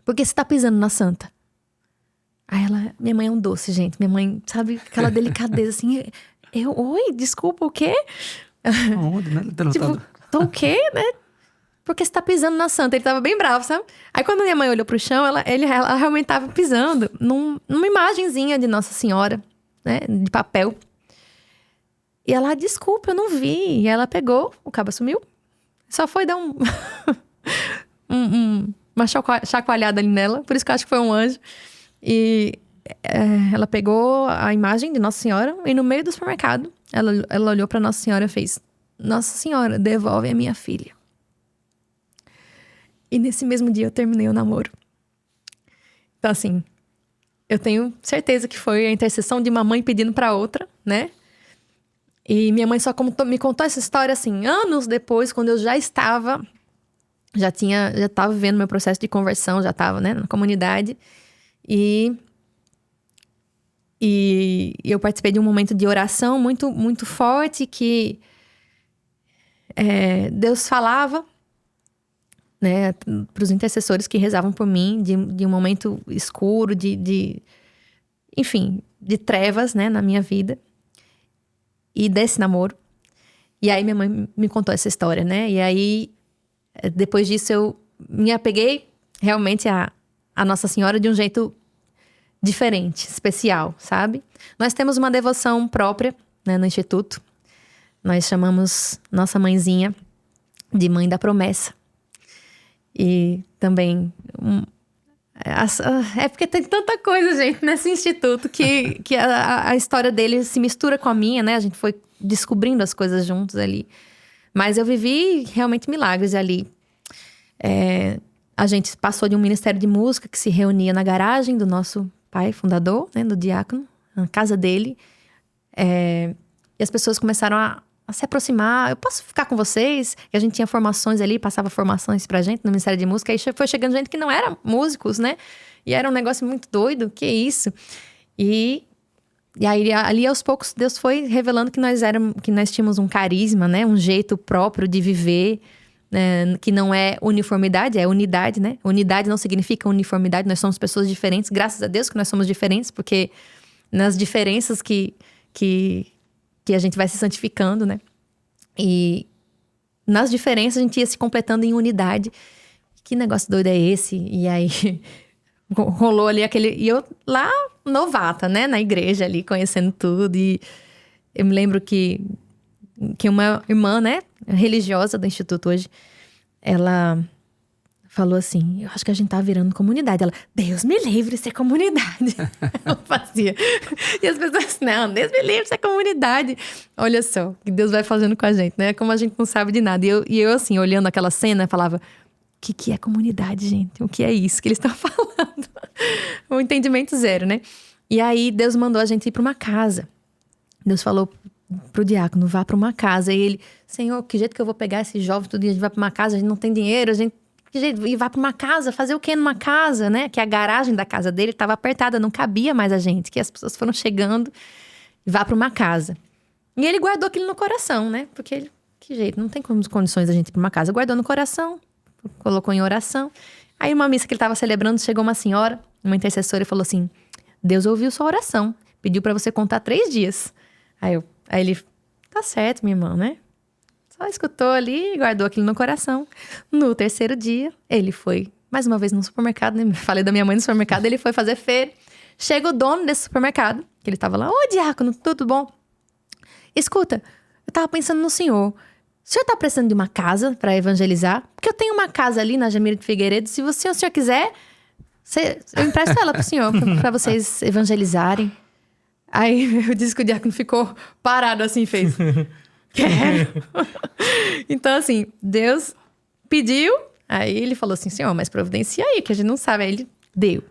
por que você tá pisando na santa? Aí ela... Minha mãe é um doce, gente. Minha mãe, sabe, aquela delicadeza assim... Oi, desculpa, o quê? Onde, né? Tipo, tô o quê, né? Porque você tá pisando na santa. Ele tava bem bravo, sabe? Aí quando minha mãe olhou pro chão, ela realmente tava pisando numa imagenzinha de Nossa Senhora, né? De papel. E ela, desculpa, eu não vi. E ela pegou, o cabo sumiu. Só foi dar uma chacoalhada ali nela. Por isso que eu acho que foi um anjo. E ela pegou a imagem de Nossa Senhora e no meio do supermercado, ela olhou pra Nossa Senhora e fez: Nossa Senhora, devolve a minha filha. E nesse mesmo dia eu terminei o namoro. Então, assim, eu tenho certeza que foi a intercessão de uma mãe pedindo pra outra, né? E minha mãe só me contou essa história, assim, anos depois, quando eu já estava vivendo meu processo de conversão, já estava, né, na comunidade. E eu participei de um momento de oração muito, muito forte, que Deus falava, né, para os intercessores que rezavam por mim, de um momento escuro, enfim, de trevas, né, na minha vida. E desse namoro. E aí minha mãe me contou essa história, né? E aí, depois disso, eu me apeguei realmente a Nossa Senhora de um jeito diferente, especial, sabe? Nós temos uma devoção própria, né, no Instituto. Nós chamamos nossa mãezinha de Mãe da Promessa. E também... É porque tem tanta coisa, gente, nesse instituto que a história dele se mistura com a minha, né? A gente foi descobrindo as coisas juntos ali. Mas eu vivi realmente milagres ali. A gente passou de um ministério de música que se reunia na garagem do nosso pai fundador, né? Do diácono, na casa dele. E as pessoas começaram a se aproximar. Eu posso ficar com vocês? E a gente tinha formações ali, passava formações pra gente no Ministério de Música. Aí foi chegando gente que não era músicos, né? E era um negócio muito doido. Que isso? E aí, ali aos poucos, Deus foi revelando que nós tínhamos um carisma, né? Um jeito próprio de viver, né? Que não é uniformidade, é unidade, né? Unidade não significa uniformidade. Nós somos pessoas diferentes. Graças a Deus que nós somos diferentes, porque nas diferenças que a gente vai se santificando, né? E nas diferenças a gente ia se completando em unidade. Que negócio doido é esse? E aí rolou ali aquele... E eu lá, novata, né? Na igreja ali, conhecendo tudo. E eu me lembro que uma irmã, né? Religiosa do Instituto hoje, ela falou assim: eu acho que a gente tá virando comunidade. Ela: Deus me livre de ser comunidade. Ela fazia. E as pessoas: não, Deus me livre de ser comunidade. Olha só o que Deus vai fazendo com a gente, né? Como a gente não sabe de nada. E eu assim, olhando aquela cena, falava: o que é comunidade, gente? O que é isso que eles estão falando? Um entendimento zero, né? E aí Deus mandou a gente ir para uma casa. Deus falou pro diácono: vá para uma casa. E ele: Senhor, que jeito que eu vou pegar esse jovem todo dia? A gente vai para uma casa, a gente não tem dinheiro, a gente... E vai pra uma casa, fazer o quê numa casa, né? Que a garagem da casa dele estava apertada, não cabia mais a gente. Que as pessoas foram chegando e vá pra uma casa. E ele guardou aquilo no coração, né? Porque ele, que jeito, não tem condições da gente ir pra uma casa. Guardou no coração, colocou em oração. Aí uma missa que ele estava celebrando, chegou uma senhora, uma intercessora, e falou assim: Deus ouviu sua oração, pediu pra você contar 3 dias. Aí ele: tá certo, minha irmã, né? Só escutou ali e guardou aquilo no coração. No 3º dia, ele foi, mais uma vez, no supermercado, né? Falei da minha mãe no supermercado, ele foi fazer feira. Chega o dono desse supermercado, que ele tava lá: ô, diácono, tudo bom? Escuta, eu tava pensando no senhor. O senhor tá precisando de uma casa pra evangelizar? Porque eu tenho uma casa ali na Jamiro de Figueiredo. Se o senhor quiser, eu empresto ela pro senhor, pra vocês evangelizarem. Aí eu disse que o diácono ficou parado assim, fez... Quero. Então, assim, Deus pediu. Aí ele falou assim: Senhor, mas providencia aí, que a gente não sabe. Aí ele deu.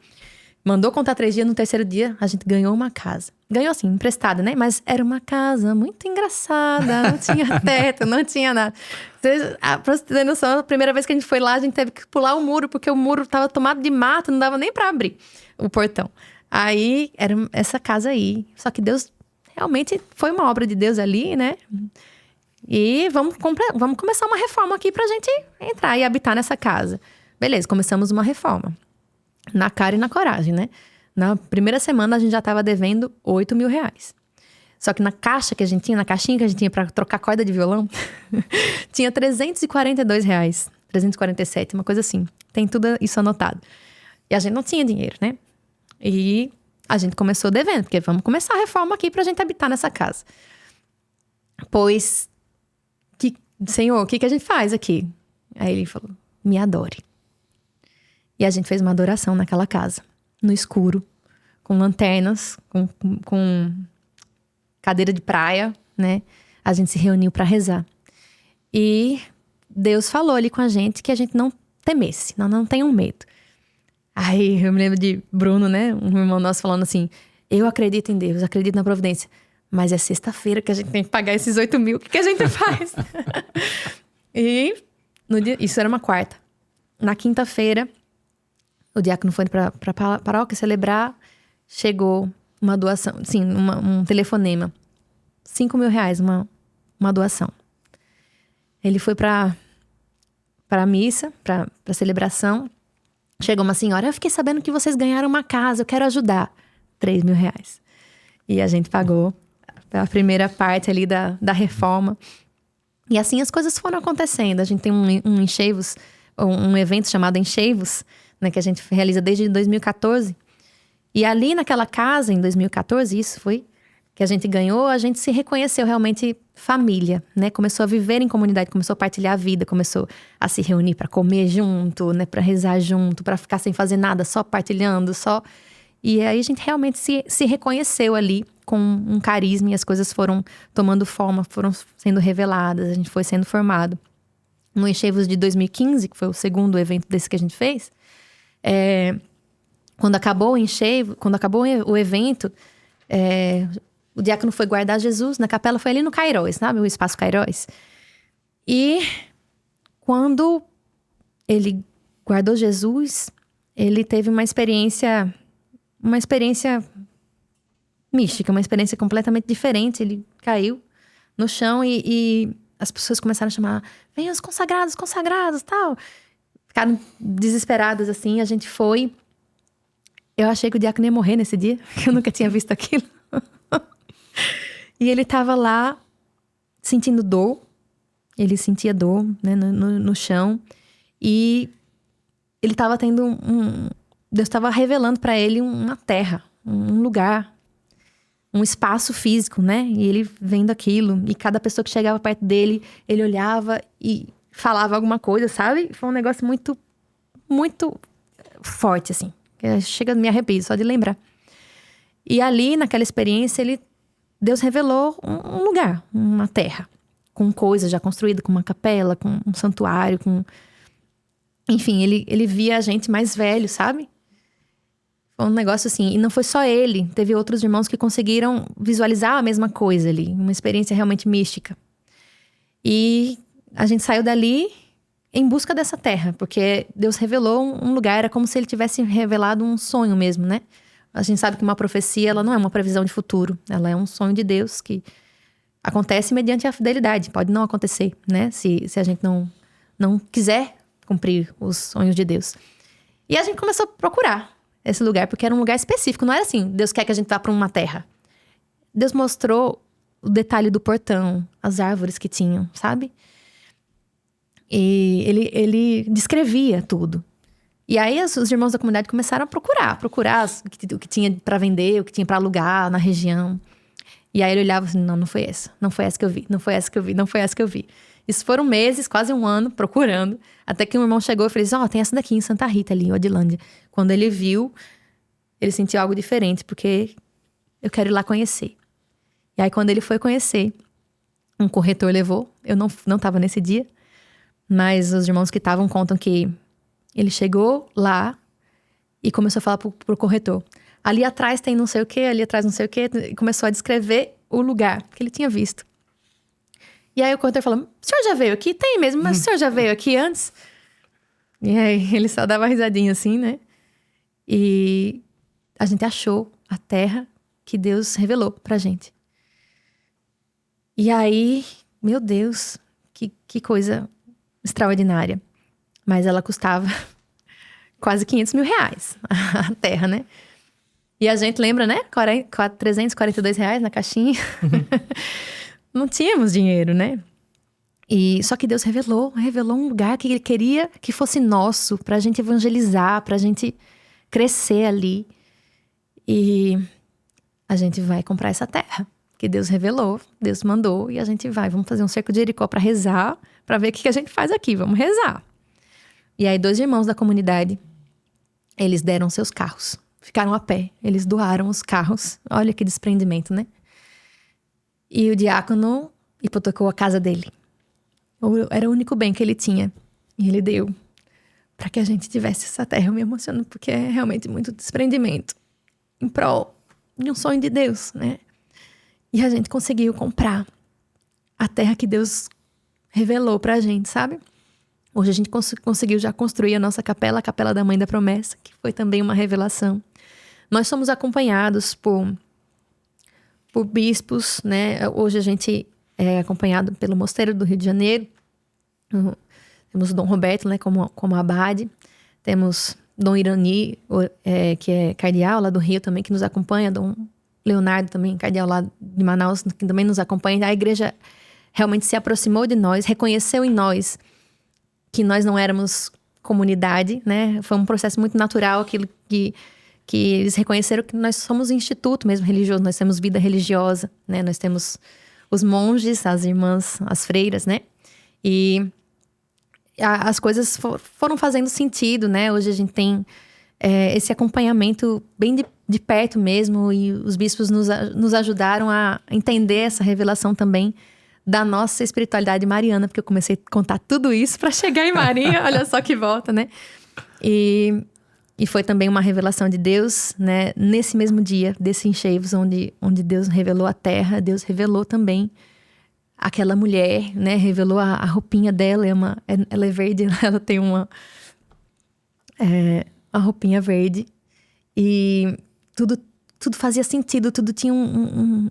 Mandou contar 3 dias, no terceiro dia a gente ganhou uma casa. Ganhou assim, emprestada, né? Mas era uma casa muito engraçada, não tinha teto, não tinha nada. Pra você ter noção, a primeira vez que a gente foi lá, a gente teve que pular o muro, porque o muro tava tomado de mato, não dava nem pra abrir o portão. Aí, era essa casa aí. Só que Deus, realmente, foi uma obra de Deus ali, né? E vamos começar uma reforma aqui pra gente entrar e habitar nessa casa. Beleza, começamos uma reforma. Na cara e na coragem, né? Na primeira semana, a gente já tava devendo R$8.000. Só que na caixa que a gente tinha, na caixinha que a gente tinha pra trocar corda de violão, tinha R$342. 347, uma coisa assim. Tem tudo isso anotado. E a gente não tinha dinheiro, né? E a gente começou devendo, porque vamos começar a reforma aqui pra gente habitar nessa casa. Pois, Senhor, o que a gente faz aqui? Aí ele falou, me adore. E a gente fez uma adoração naquela casa, no escuro, com lanternas, com cadeira de praia, né? A gente se reuniu para rezar. E Deus falou ali com a gente que a gente não temesse, não tenham medo. Aí eu me lembro de Bruno, né? Um irmão nosso falando assim, eu acredito em Deus, acredito na providência. Mas é sexta-feira que a gente tem que pagar esses 8.000, o que a gente faz? E isso era uma quarta. Na quinta-feira, o diácono foi pra paróquia celebrar, chegou uma doação, sim, um telefonema. R$5.000, uma doação. Ele foi pra missa, pra celebração. Chegou uma senhora, eu fiquei sabendo que vocês ganharam uma casa, eu quero ajudar. R$3.000. E a gente pagou a primeira parte ali da reforma. E assim as coisas foram acontecendo. A gente tem um Enchei-vos, um evento chamado Enchei-vos, né, que a gente realiza desde 2014. E ali naquela casa, em 2014, isso foi que a gente ganhou, a gente se reconheceu realmente família, né? Começou a viver em comunidade, começou a partilhar a vida, começou a se reunir para comer junto, né? Para rezar junto, para ficar sem fazer nada, só partilhando, só... E aí a gente realmente se reconheceu ali com um carisma e as coisas foram tomando forma, foram sendo reveladas, a gente foi sendo formado. No Enchei-vos de 2015, que foi o segundo evento desse que a gente fez, quando acabou o evento, o diácono foi guardar Jesus na capela, foi ali no Cairóis, sabe? O Espaço Cairóis. E quando ele guardou Jesus, ele teve uma experiência mística, uma experiência completamente diferente. Ele caiu no chão e as pessoas começaram a chamar, venham os consagrados, tal. Ficaram desesperadas, assim, a gente foi. Eu achei que o diácono ia morrer nesse dia, que eu nunca tinha visto aquilo. E ele tava lá, sentindo dor. Ele sentia dor, né, no chão. E ele tava tendo Deus estava revelando para ele uma terra, um lugar, um espaço físico, né? E ele vendo aquilo. E cada pessoa que chegava perto dele, ele olhava e falava alguma coisa, sabe? Foi um negócio muito, muito forte, assim. Chega a me arrepio só de lembrar. E ali, naquela experiência, Deus revelou um lugar, uma terra, com coisas já construídas, com uma capela, com um santuário, Enfim, ele via a gente mais velho, sabe? Foi um negócio assim, e não foi só ele, teve outros irmãos que conseguiram visualizar a mesma coisa ali, uma experiência realmente mística. E a gente saiu dali em busca dessa terra, porque Deus revelou um lugar, era como se ele tivesse revelado um sonho mesmo, né? A gente sabe que uma profecia, ela não é uma previsão de futuro, ela é um sonho de Deus que acontece mediante a fidelidade, pode não acontecer, né? Se a gente não quiser cumprir os sonhos de Deus. E a gente começou a procurar esse lugar, porque era um lugar específico, não era assim, Deus quer que a gente vá para uma terra. Deus mostrou o detalhe do portão, as árvores que tinham, sabe? E ele descrevia tudo. E aí os irmãos da comunidade começaram a procurar o que tinha para vender, o que tinha para alugar na região. E aí ele olhava assim, não foi essa que eu vi, não foi essa que eu vi. Isso foram meses, quase um ano, procurando. Até que um irmão chegou e falou assim, tem essa daqui em Santa Rita, ali em Odilândia. Quando ele viu, ele sentiu algo diferente, porque eu quero ir lá conhecer. E aí quando ele foi conhecer, um corretor levou, eu não estava nesse dia, mas os irmãos que estavam contam que ele chegou lá E começou a falar pro corretor. Ali atrás tem não sei o quê, ali atrás não sei o quê. E começou a descrever o lugar que ele tinha visto. E aí o corretor falou, o senhor já veio aqui? Tem mesmo, mas o senhor já veio aqui antes? E aí ele só dava risadinha assim, né? E a gente achou a terra que Deus revelou pra gente. E aí, meu Deus, que coisa extraordinária. Mas ela custava quase 500 mil reais, a terra, né? E a gente lembra, né? 342 reais na caixinha. Não tínhamos dinheiro, né? E só que Deus revelou um lugar que Ele queria que fosse nosso, pra gente evangelizar, pra gente crescer ali. E a gente vai comprar essa terra que Deus revelou, Deus mandou, e a gente vai. Vamos fazer um cerco de Jericó pra rezar, pra ver o que a gente faz aqui. Vamos rezar. E aí 2 irmãos da comunidade, eles deram seus carros. Ficaram a pé. Eles doaram os carros. Olha que desprendimento, né? E o diácono hipotecou a casa dele. Era o único bem que ele tinha. E ele deu para que a gente tivesse essa terra. Eu me emociono porque é realmente muito desprendimento. Em prol de um sonho de Deus, né? E a gente conseguiu comprar a terra que Deus revelou pra gente, sabe? Hoje a gente conseguiu já construir a nossa capela, a Capela da Mãe da Promessa, que foi também uma revelação. Nós somos acompanhados por bispos, né? Hoje a gente é acompanhado pelo Mosteiro do Rio de Janeiro. Temos o Dom Roberto, né, como abade. Temos Dom Irani, que é cardeal lá do Rio também, que nos acompanha. Dom Leonardo também, cardeal lá de Manaus, que também nos acompanha. A igreja realmente se aproximou de nós, reconheceu em nós que nós não éramos comunidade, né? Foi um processo muito natural, aquilo que eles reconheceram que nós somos um instituto mesmo religioso, nós temos vida religiosa, né? Nós temos os monges, as irmãs, as freiras, né? E as coisas foram fazendo sentido, né? Hoje a gente tem esse acompanhamento bem de perto mesmo, e os bispos nos ajudaram a entender essa revelação também da nossa espiritualidade mariana, porque eu comecei a contar tudo isso para chegar em Maria, olha só que volta, né? E foi também uma revelação de Deus, né? Nesse mesmo dia, desse enxeivos, onde Deus revelou a terra, Deus revelou também aquela mulher, né? Revelou a roupinha dela, ela é verde, ela tem uma roupinha verde. E tudo fazia sentido, tudo tinha um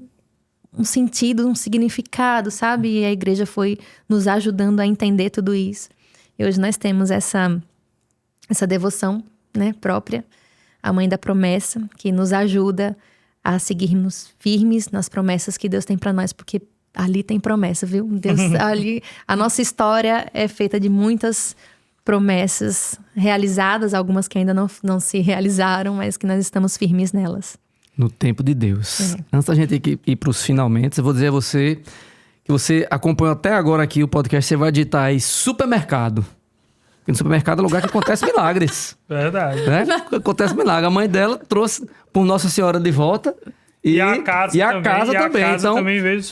sentido, um significado, sabe? E a igreja foi nos ajudando a entender tudo isso. E hoje nós temos essa devoção, né, própria, a Mãe da Promessa, que nos ajuda a seguirmos firmes nas promessas que Deus tem para nós, porque ali tem promessa, viu? Deus, ali, a nossa história é feita de muitas promessas realizadas, algumas que ainda não se realizaram, mas que nós estamos firmes nelas. No tempo de Deus. Antes da gente ir para os finalmente, eu vou dizer a você que você acompanhou até agora aqui o podcast, você vai digitar aí supermercado. Porque no supermercado é lugar que acontece milagres. Verdade. Né? Acontece milagre. A mãe dela trouxe por Nossa Senhora de volta. E a casa também. Então,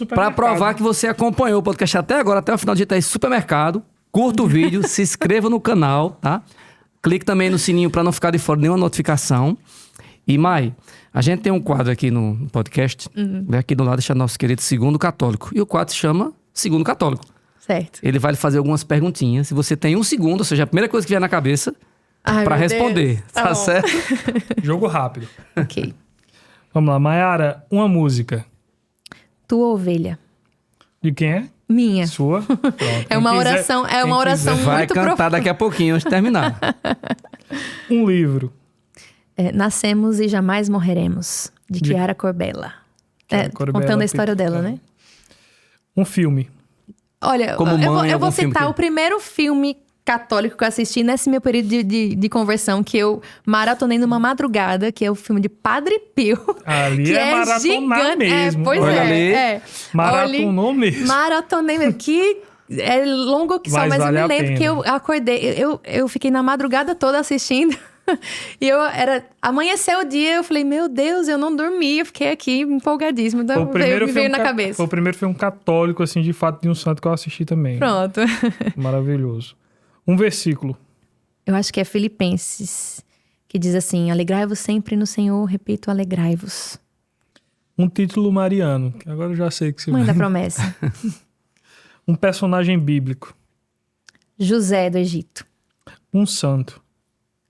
para provar que você acompanhou o podcast até agora, até o final, digita aí supermercado, curta o vídeo, se inscreva no canal, tá? Clique também no sininho para não ficar de fora de nenhuma notificação. E, Mai, a gente tem um quadro aqui no podcast, aqui do lado está nosso querido Segundo Católico. E o quadro se chama Segundo Católico. Certo. Ele vai lhe fazer algumas perguntinhas. Se você tem 1 segundo, ou seja, a primeira coisa que vier na cabeça, para responder. Deus. Tá certo? Jogo rápido. Ok. Vamos lá, Mayara, uma música. Tua ovelha. De quem é? Minha. Sua? Pronto. É uma oração, muito profunda. Vai cantar daqui a pouquinho, antes de terminar. Um livro. Nascemos e Jamais Morreremos, de Chiara Corbella. Contando a história dela, né? Um filme. Olha, eu vou citar o primeiro filme católico que eu assisti nesse meu período de conversão, que eu maratonei numa madrugada, que é o filme de Padre Pio. Ali que é maratonar gigante. mesmo. Pois ali. Maratonou mesmo. Maratonei mesmo. Que é longo que só, mas eu me lembro que eu acordei. Eu fiquei na madrugada toda assistindo. E amanheceu o dia, eu falei, meu Deus, eu não dormi, eu fiquei aqui empolgadíssimo. Então veio na cabeça. Foi o primeiro filme católico, assim, de fato, de um santo que eu assisti também. Pronto. Maravilhoso. Um versículo. Eu acho que é Filipenses que diz assim: alegrai-vos sempre no Senhor, repito, alegrai-vos. Um título mariano, que agora eu já sei que você Mãe vai. da promessa. Um personagem bíblico. José do Egito. Um santo.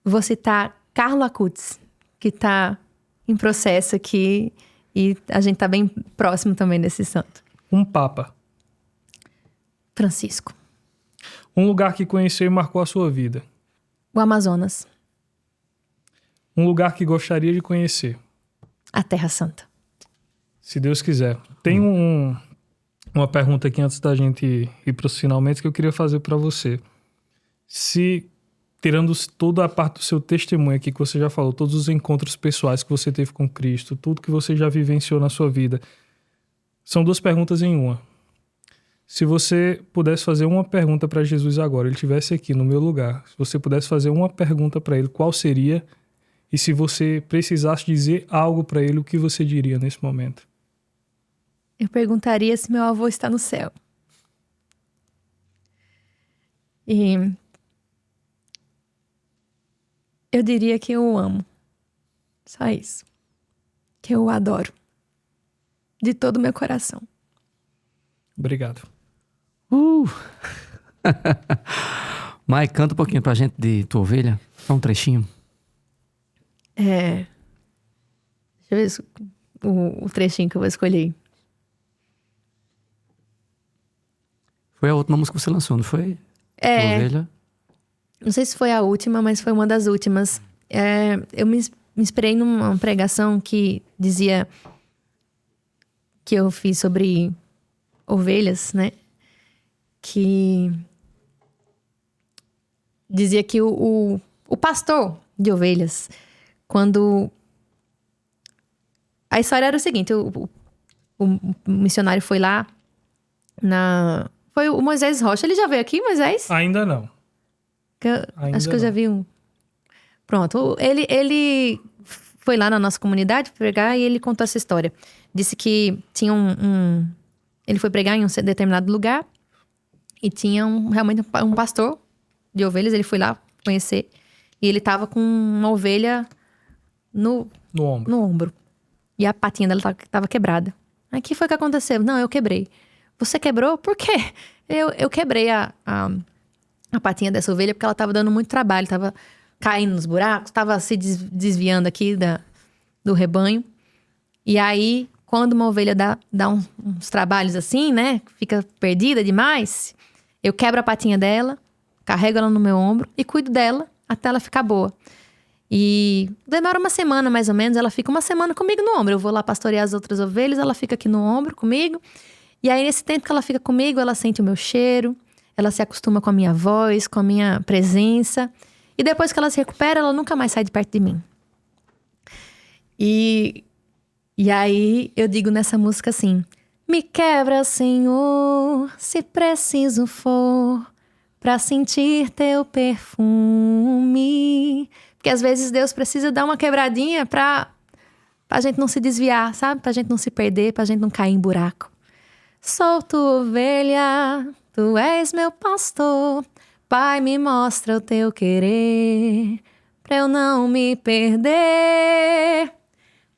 Vou citar Carlo Acutis, que está em processo aqui e a gente está bem próximo também desse santo. Um papa. Francisco. Um lugar que conheceu e marcou a sua vida. O Amazonas. Um lugar que gostaria de conhecer. A Terra Santa. Se Deus quiser. Tem uma pergunta aqui antes da gente ir para os finalmente que eu queria fazer para você. Se, tirando toda a parte do seu testemunho aqui que você já falou, todos os encontros pessoais que você teve com Cristo, tudo que você já vivenciou na sua vida, são 2 perguntas em uma. Se você pudesse fazer uma pergunta para Jesus agora, ele estivesse aqui no meu lugar, se você pudesse fazer uma pergunta para ele, qual seria? E se você precisasse dizer algo para ele, o que você diria nesse momento? Eu perguntaria se meu avô está no céu. E eu diria que eu o amo. Só isso. Que eu o adoro. De todo o meu coração. Obrigado. Mai, canta um pouquinho pra gente de Tua Ovelha. Só um trechinho. Deixa eu ver o trechinho que eu vou escolher. Foi a última música que você lançou, não foi? Tua Ovelha. Não sei se foi a última, mas foi uma das últimas. Eu me inspirei numa pregação que dizia que eu fiz sobre ovelhas, né? Que dizia que o pastor de ovelhas, quando... A história era o seguinte, o missionário foi lá Foi o Moisés Rocha. Ele já veio aqui, Moisés? Ainda não. Acho que eu já vi um. Pronto. Ele foi lá na nossa comunidade pregar e ele contou essa história. Disse que tinha ele foi pregar em um determinado lugar e tinha realmente um pastor de ovelhas. Ele foi lá conhecer e ele tava com uma ovelha no ombro. E a patinha dela tava quebrada. Aí o que foi que aconteceu? Não, eu quebrei. Você quebrou? Por quê? Eu quebrei a patinha dessa ovelha porque ela tava dando muito trabalho. Tava caindo nos buracos, tava se desviando aqui do rebanho. E aí, quando uma ovelha dá uns trabalhos assim, né? Fica perdida demais. Eu quebro a patinha dela, carrego ela no meu ombro e cuido dela até ela ficar boa. E demora uma semana mais ou menos, ela fica uma semana comigo no ombro. Eu vou lá pastorear as outras ovelhas, ela fica aqui no ombro comigo. E aí, nesse tempo que ela fica comigo, ela sente o meu cheiro, ela se acostuma com a minha voz, com a minha presença. E depois que ela se recupera, ela nunca mais sai de perto de mim. E aí, eu digo nessa música assim: me quebra, Senhor, se preciso for, pra sentir teu perfume. Porque às vezes Deus precisa dar uma quebradinha pra gente não se desviar, sabe? Pra gente não se perder, pra gente não cair em buraco. Sou tua ovelha, tu és meu pastor. Pai, me mostra o teu querer, pra eu não me perder.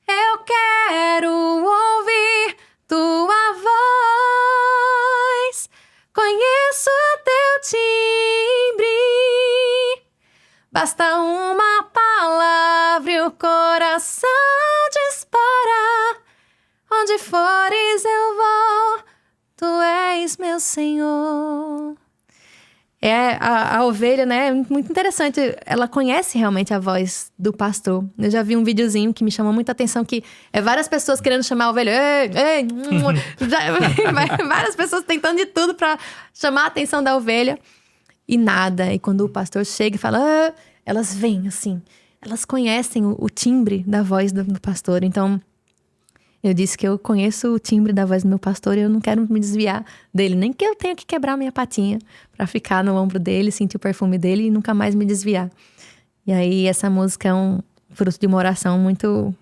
Eu quero ouvir tua voz, conheço teu timbre. Basta uma palavra e o coração dispara. Onde fores eu vou, tu és meu Senhor. A ovelha, né, é muito interessante. Ela conhece realmente a voz do pastor. Eu já vi um videozinho que me chamou muita atenção, que é várias pessoas querendo chamar a ovelha. Ei, várias pessoas tentando de tudo pra chamar a atenção da ovelha. E nada. E quando o pastor chega e fala, elas vêm assim. Elas conhecem o timbre da voz do pastor. Então, eu disse que eu conheço o timbre da voz do meu pastor e eu não quero me desviar dele. Nem que eu tenha que quebrar minha patinha pra ficar no ombro dele, sentir o perfume dele e nunca mais me desviar. E aí, essa música é um fruto de uma oração muito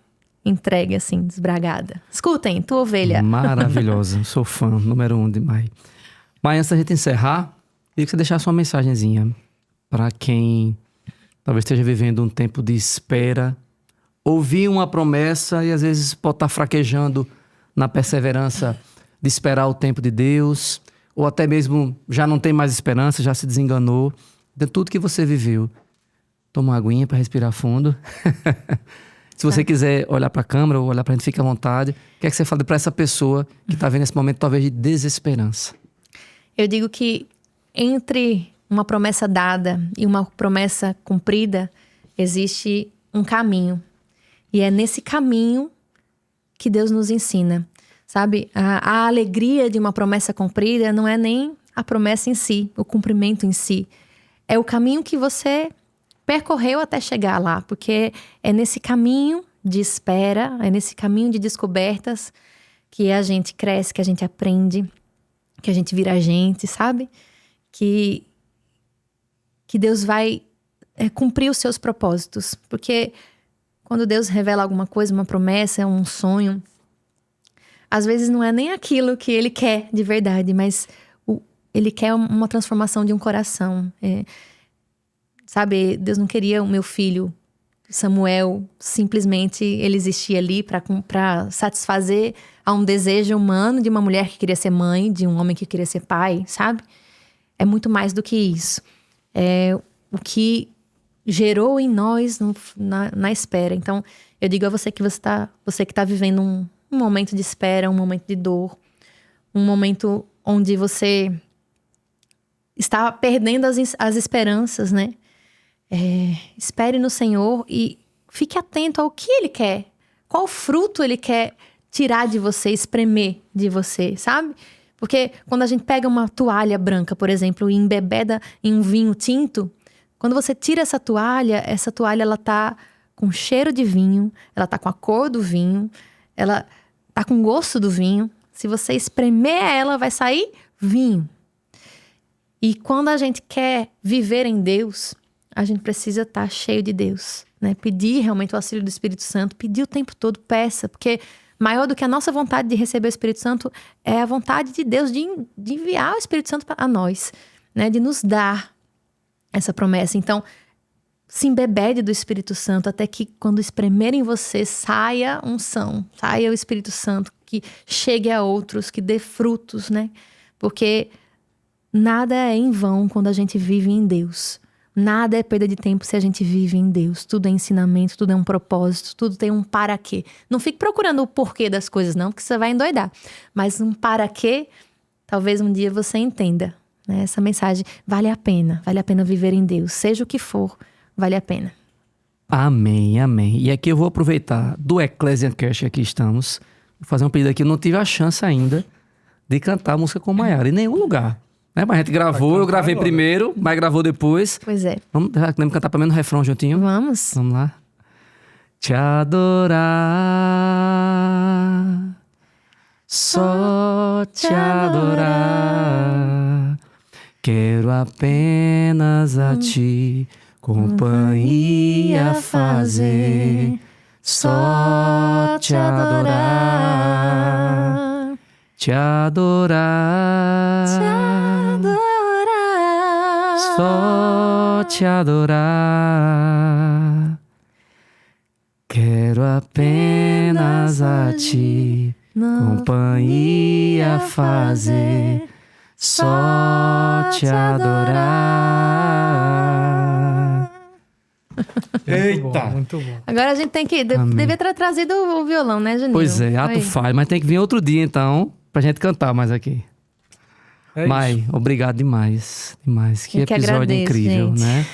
entregue, assim, desbragada. Escutem, tua ovelha. Maravilhosa. Sou fã, número 1 de Mai. Mai, antes da gente encerrar, queria que você deixasse uma mensagenzinha para quem talvez esteja vivendo um tempo de espera, ouvir uma promessa e às vezes pode estar fraquejando na perseverança de esperar o tempo de Deus, ou até mesmo já não tem mais esperança, já se desenganou de tudo que você viveu. Toma uma aguinha para respirar fundo. Se você quiser olhar para a câmera ou olhar para a gente, fique à vontade. O que é que você fala para essa pessoa que está vendo esse momento talvez de desesperança? Eu digo que entre uma promessa dada e uma promessa cumprida, existe um caminho. E é nesse caminho que Deus nos ensina. Sabe, a alegria de uma promessa cumprida não é nem a promessa em si, o cumprimento em si. É o caminho que você percorreu até chegar lá, porque é nesse caminho de espera, é nesse caminho de descobertas que a gente cresce, que a gente aprende, que a gente vira gente, sabe? Que Deus vai cumprir os seus propósitos. Porque quando Deus revela alguma coisa, uma promessa, um sonho, às vezes não é nem aquilo que Ele quer de verdade, mas Ele quer uma transformação de um coração. Sabe, Deus não queria o meu filho, Samuel, simplesmente ele existia ali para satisfazer a um desejo humano de uma mulher que queria ser mãe, de um homem que queria ser pai, sabe? É muito mais do que isso. É o que gerou em nós na espera. Então, eu digo a você que você que está vivendo um momento de espera, um momento de dor, um momento onde você está perdendo as esperanças, né? Espere no Senhor e fique atento ao que Ele quer. Qual fruto Ele quer tirar de você, espremer de você, sabe? Porque quando a gente pega uma toalha branca, por exemplo, e embebeda em um vinho tinto, quando você tira essa toalha ela tá com cheiro de vinho, ela tá com a cor do vinho, ela tá com gosto do vinho. Se você espremer ela, vai sair vinho. E quando a gente quer viver em Deus, a gente precisa estar cheio de Deus, né? Pedir realmente o auxílio do Espírito Santo, pedir o tempo todo, peça, porque maior do que a nossa vontade de receber o Espírito Santo é a vontade de Deus de enviar o Espírito Santo a nós, né? De nos dar essa promessa. Então, se embebede do Espírito Santo até que quando espremer em você saia unção, saia o Espírito Santo, que chegue a outros, que dê frutos, né? Porque nada é em vão quando a gente vive em Deus. Nada é perda de tempo se a gente vive em Deus. Tudo é ensinamento, tudo é um propósito, tudo tem um para quê. Não fique procurando o porquê das coisas não, porque você vai endoidar. Mas um para quê, talvez um dia você entenda, né? Essa mensagem vale a pena viver em Deus. Seja o que for, vale a pena. Amém, amém. E aqui eu vou aproveitar do Ecclesiastes que aqui estamos, vou fazer um pedido aqui. Eu não tive a chance ainda de cantar a música com Maiara em nenhum lugar. Mas a gente gravou, eu gravei agora primeiro, mas gravou depois. Pois é. Vamos cantar pelo menos o refrão juntinho? Vamos. Vamos lá. Te adorar, só te adorar. Quero apenas a ti companhia fazer, só te adorar. Te adorar, só te adorar. Quero apenas a ti companhia fazer, só te adorar. Eita! Muito bom. Agora a gente tem que... Devia ter trazido o violão, né, Juninho? Pois é, ato falho, mas tem que vir outro dia então, pra gente cantar mais aqui. Mai, obrigado demais. Demais. Que episódio agradeço, incrível, gente. Né?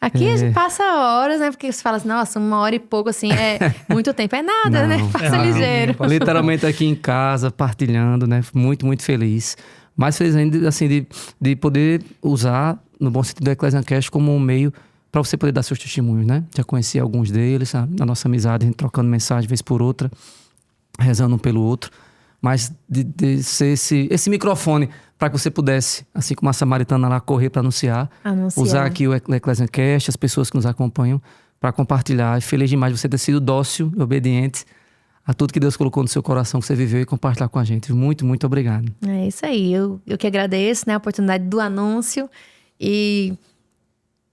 Aqui a gente passa horas, né? Porque você fala assim, nossa, 1 hora e pouco, assim, é muito tempo. É nada, né? Passa ligeiro. Literalmente aqui em casa, partilhando, né? Muito, muito feliz. Mais feliz ainda, assim, de poder usar, no bom sentido do Ecclesiastes, como um meio para você poder dar seus testemunhos, né? Já conheci alguns deles, sabe? Na nossa amizade, a gente trocando mensagem, vez por outra, rezando um pelo outro. Mas de ser esse microfone para que você pudesse, assim como a samaritana lá, correr para anunciar. Usar aqui o Ecclesiastes, as pessoas que nos acompanham, para compartilhar. Feliz demais de você ter sido dócil e obediente a tudo que Deus colocou no seu coração, que você viveu, e compartilhar com a gente. Muito, muito obrigado. É isso aí. Eu que agradeço, né, a oportunidade do anúncio e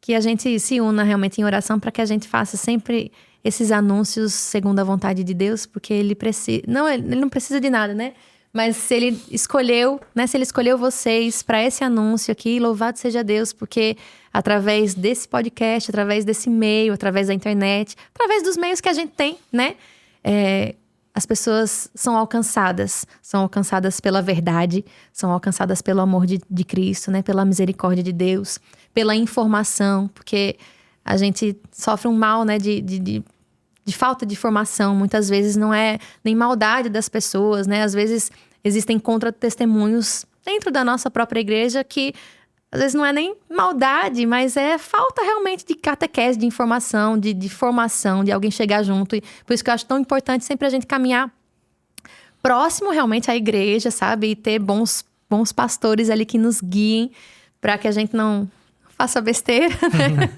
que a gente se una realmente em oração para que a gente faça sempre esses anúncios segundo a vontade de Deus, porque ele precisa... Não, ele não precisa de nada, né? Mas se ele escolheu, né? Se ele escolheu vocês para esse anúncio aqui, louvado seja Deus, porque através desse podcast, através desse meio, através da internet, através dos meios que a gente tem, né? As pessoas são alcançadas pela verdade, são alcançadas pelo amor de Cristo, né? Pela misericórdia de Deus, pela informação, porque a gente sofre um mal, né? De falta de informação. Muitas vezes não é nem maldade das pessoas, né? Às vezes existem contra-testemunhos dentro da nossa própria igreja que às vezes não é nem maldade, mas é falta realmente de catequese, de informação, de formação, de alguém chegar junto. E por isso que eu acho tão importante sempre a gente caminhar próximo realmente à igreja, sabe? E ter bons pastores ali que nos guiem para que a gente não faça besteira, né?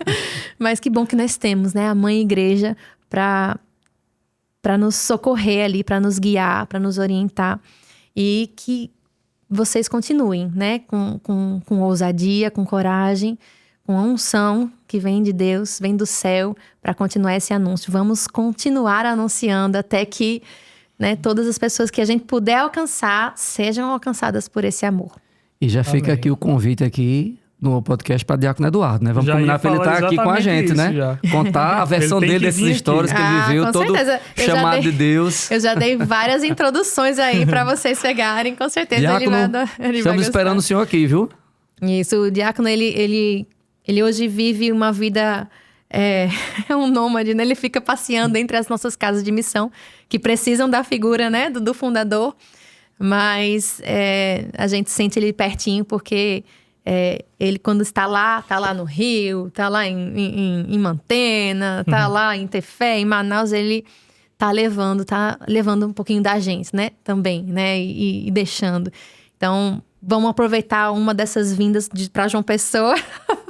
Mas que bom que nós temos, né? A mãe igreja para nos socorrer ali, para nos guiar, para nos orientar. E que vocês continuem, né? Com ousadia, com coragem, com a unção que vem de Deus, vem do céu, para continuar esse anúncio. Vamos continuar anunciando até que, né, todas as pessoas que a gente puder alcançar sejam alcançadas por esse amor. E já fica aqui o convite aqui no podcast para Diácono Eduardo, né? Vamos combinar para ele estar aqui com a gente, né? Já. Contar a versão dele dessas histórias que ele viveu, todo chamado de Deus. Eu já dei várias introduções aí para vocês pegarem, com certeza. Diácono, ele estamos vai esperando o senhor aqui, viu? Isso, o Diácono, ele hoje vive uma vida... É um nômade, né? Ele fica passeando entre as nossas casas de missão, que precisam da figura, né? Do fundador. Mas a gente sente ele pertinho, porque... ele quando está lá no Rio, está lá em Mantena, está lá em Tefé, em Manaus, ele tá levando um pouquinho da gente, né? Também, né? E deixando. Então, vamos aproveitar uma dessas vindas para João Pessoa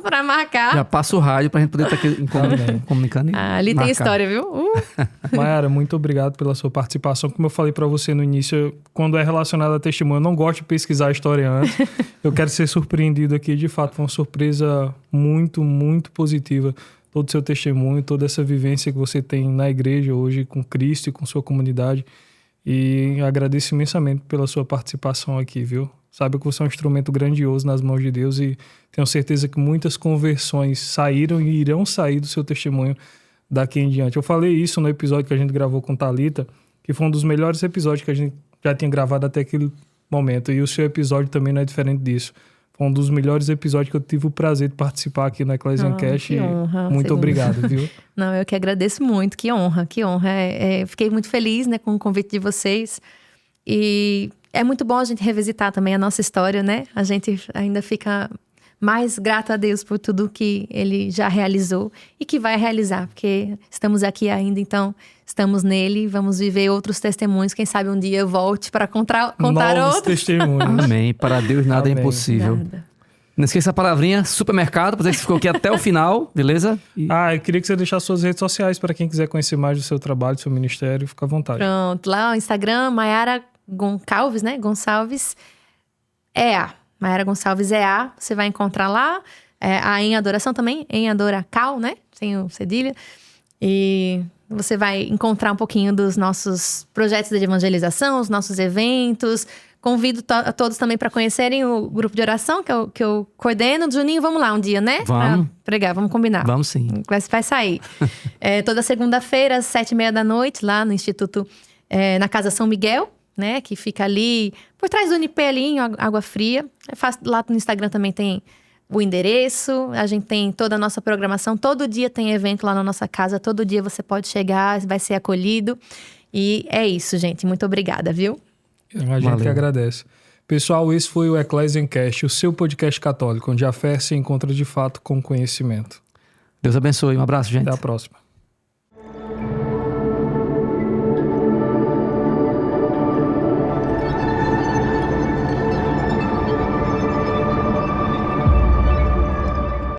para marcar. Já passa o rádio para a gente poder estar aqui comunicando. Ali marcar. tem história, viu? Mayara, muito obrigado pela sua participação. Como eu falei para você no início, quando é relacionado a testemunho, eu não gosto de pesquisar a história antes. Eu quero ser surpreendido aqui. De fato, foi uma surpresa muito, muito positiva. Todo o seu testemunho, toda essa vivência que você tem na igreja hoje com Cristo e com sua comunidade. E agradeço imensamente pela sua participação aqui, viu? Sabe que você é um instrumento grandioso nas mãos de Deus e tenho certeza que muitas conversões saíram e irão sair do seu testemunho daqui em diante. Eu falei isso no episódio que a gente gravou com Thalita, que foi um dos melhores episódios que a gente já tinha gravado até aquele momento. E o seu episódio também não é diferente disso. Foi um dos melhores episódios que eu tive o prazer de participar aqui na Ecclesiancast. Que honra. Muito obrigado, viu? Não, eu que agradeço muito. Que honra, que honra. Fiquei muito feliz, né, com o convite de vocês. E é muito bom a gente revisitar também a nossa história, né? A gente ainda fica mais grata a Deus por tudo que Ele já realizou e que vai realizar, porque estamos aqui ainda, então estamos nele, vamos viver outros testemunhos. Quem sabe um dia eu volte para contar Novos outros. testemunhos. Amém. Para Deus nada Amém. é impossível. Nada. Não esqueça a palavrinha supermercado, para você que ficou aqui até o final, beleza? Eu queria que você deixasse suas redes sociais para quem quiser conhecer mais do seu trabalho, do seu ministério, fica à vontade. Pronto, lá no Instagram, Mayara Goncalves, né? Gonçalves EA. Mayara Gonçalves EA, você vai encontrar lá. A Em Adoração também, Em Adoracal, né? Sem o cedilha. E você vai encontrar um pouquinho dos nossos projetos de evangelização, os nossos eventos. Convido a todos também para conhecerem o grupo de oração que eu coordeno. Juninho, vamos lá um dia, né? Vamos. Pra pregar, vamos combinar. Vamos sim. Vai sair. Toda segunda-feira, às 7h30 lá no Instituto, na Casa São Miguel, né? Que fica ali, por trás do UNIP ali, em Água Fria. Lá no Instagram também tem o endereço. A gente tem toda a nossa programação. Todo dia tem evento lá na nossa casa. Todo dia você pode chegar, vai ser acolhido. E é isso, gente. Muito obrigada, viu? A gente que agradece. Pessoal, esse foi o Ecclesiancast, o seu podcast católico, onde a fé se encontra de fato com conhecimento. Deus abençoe. Um abraço, gente. Até a próxima.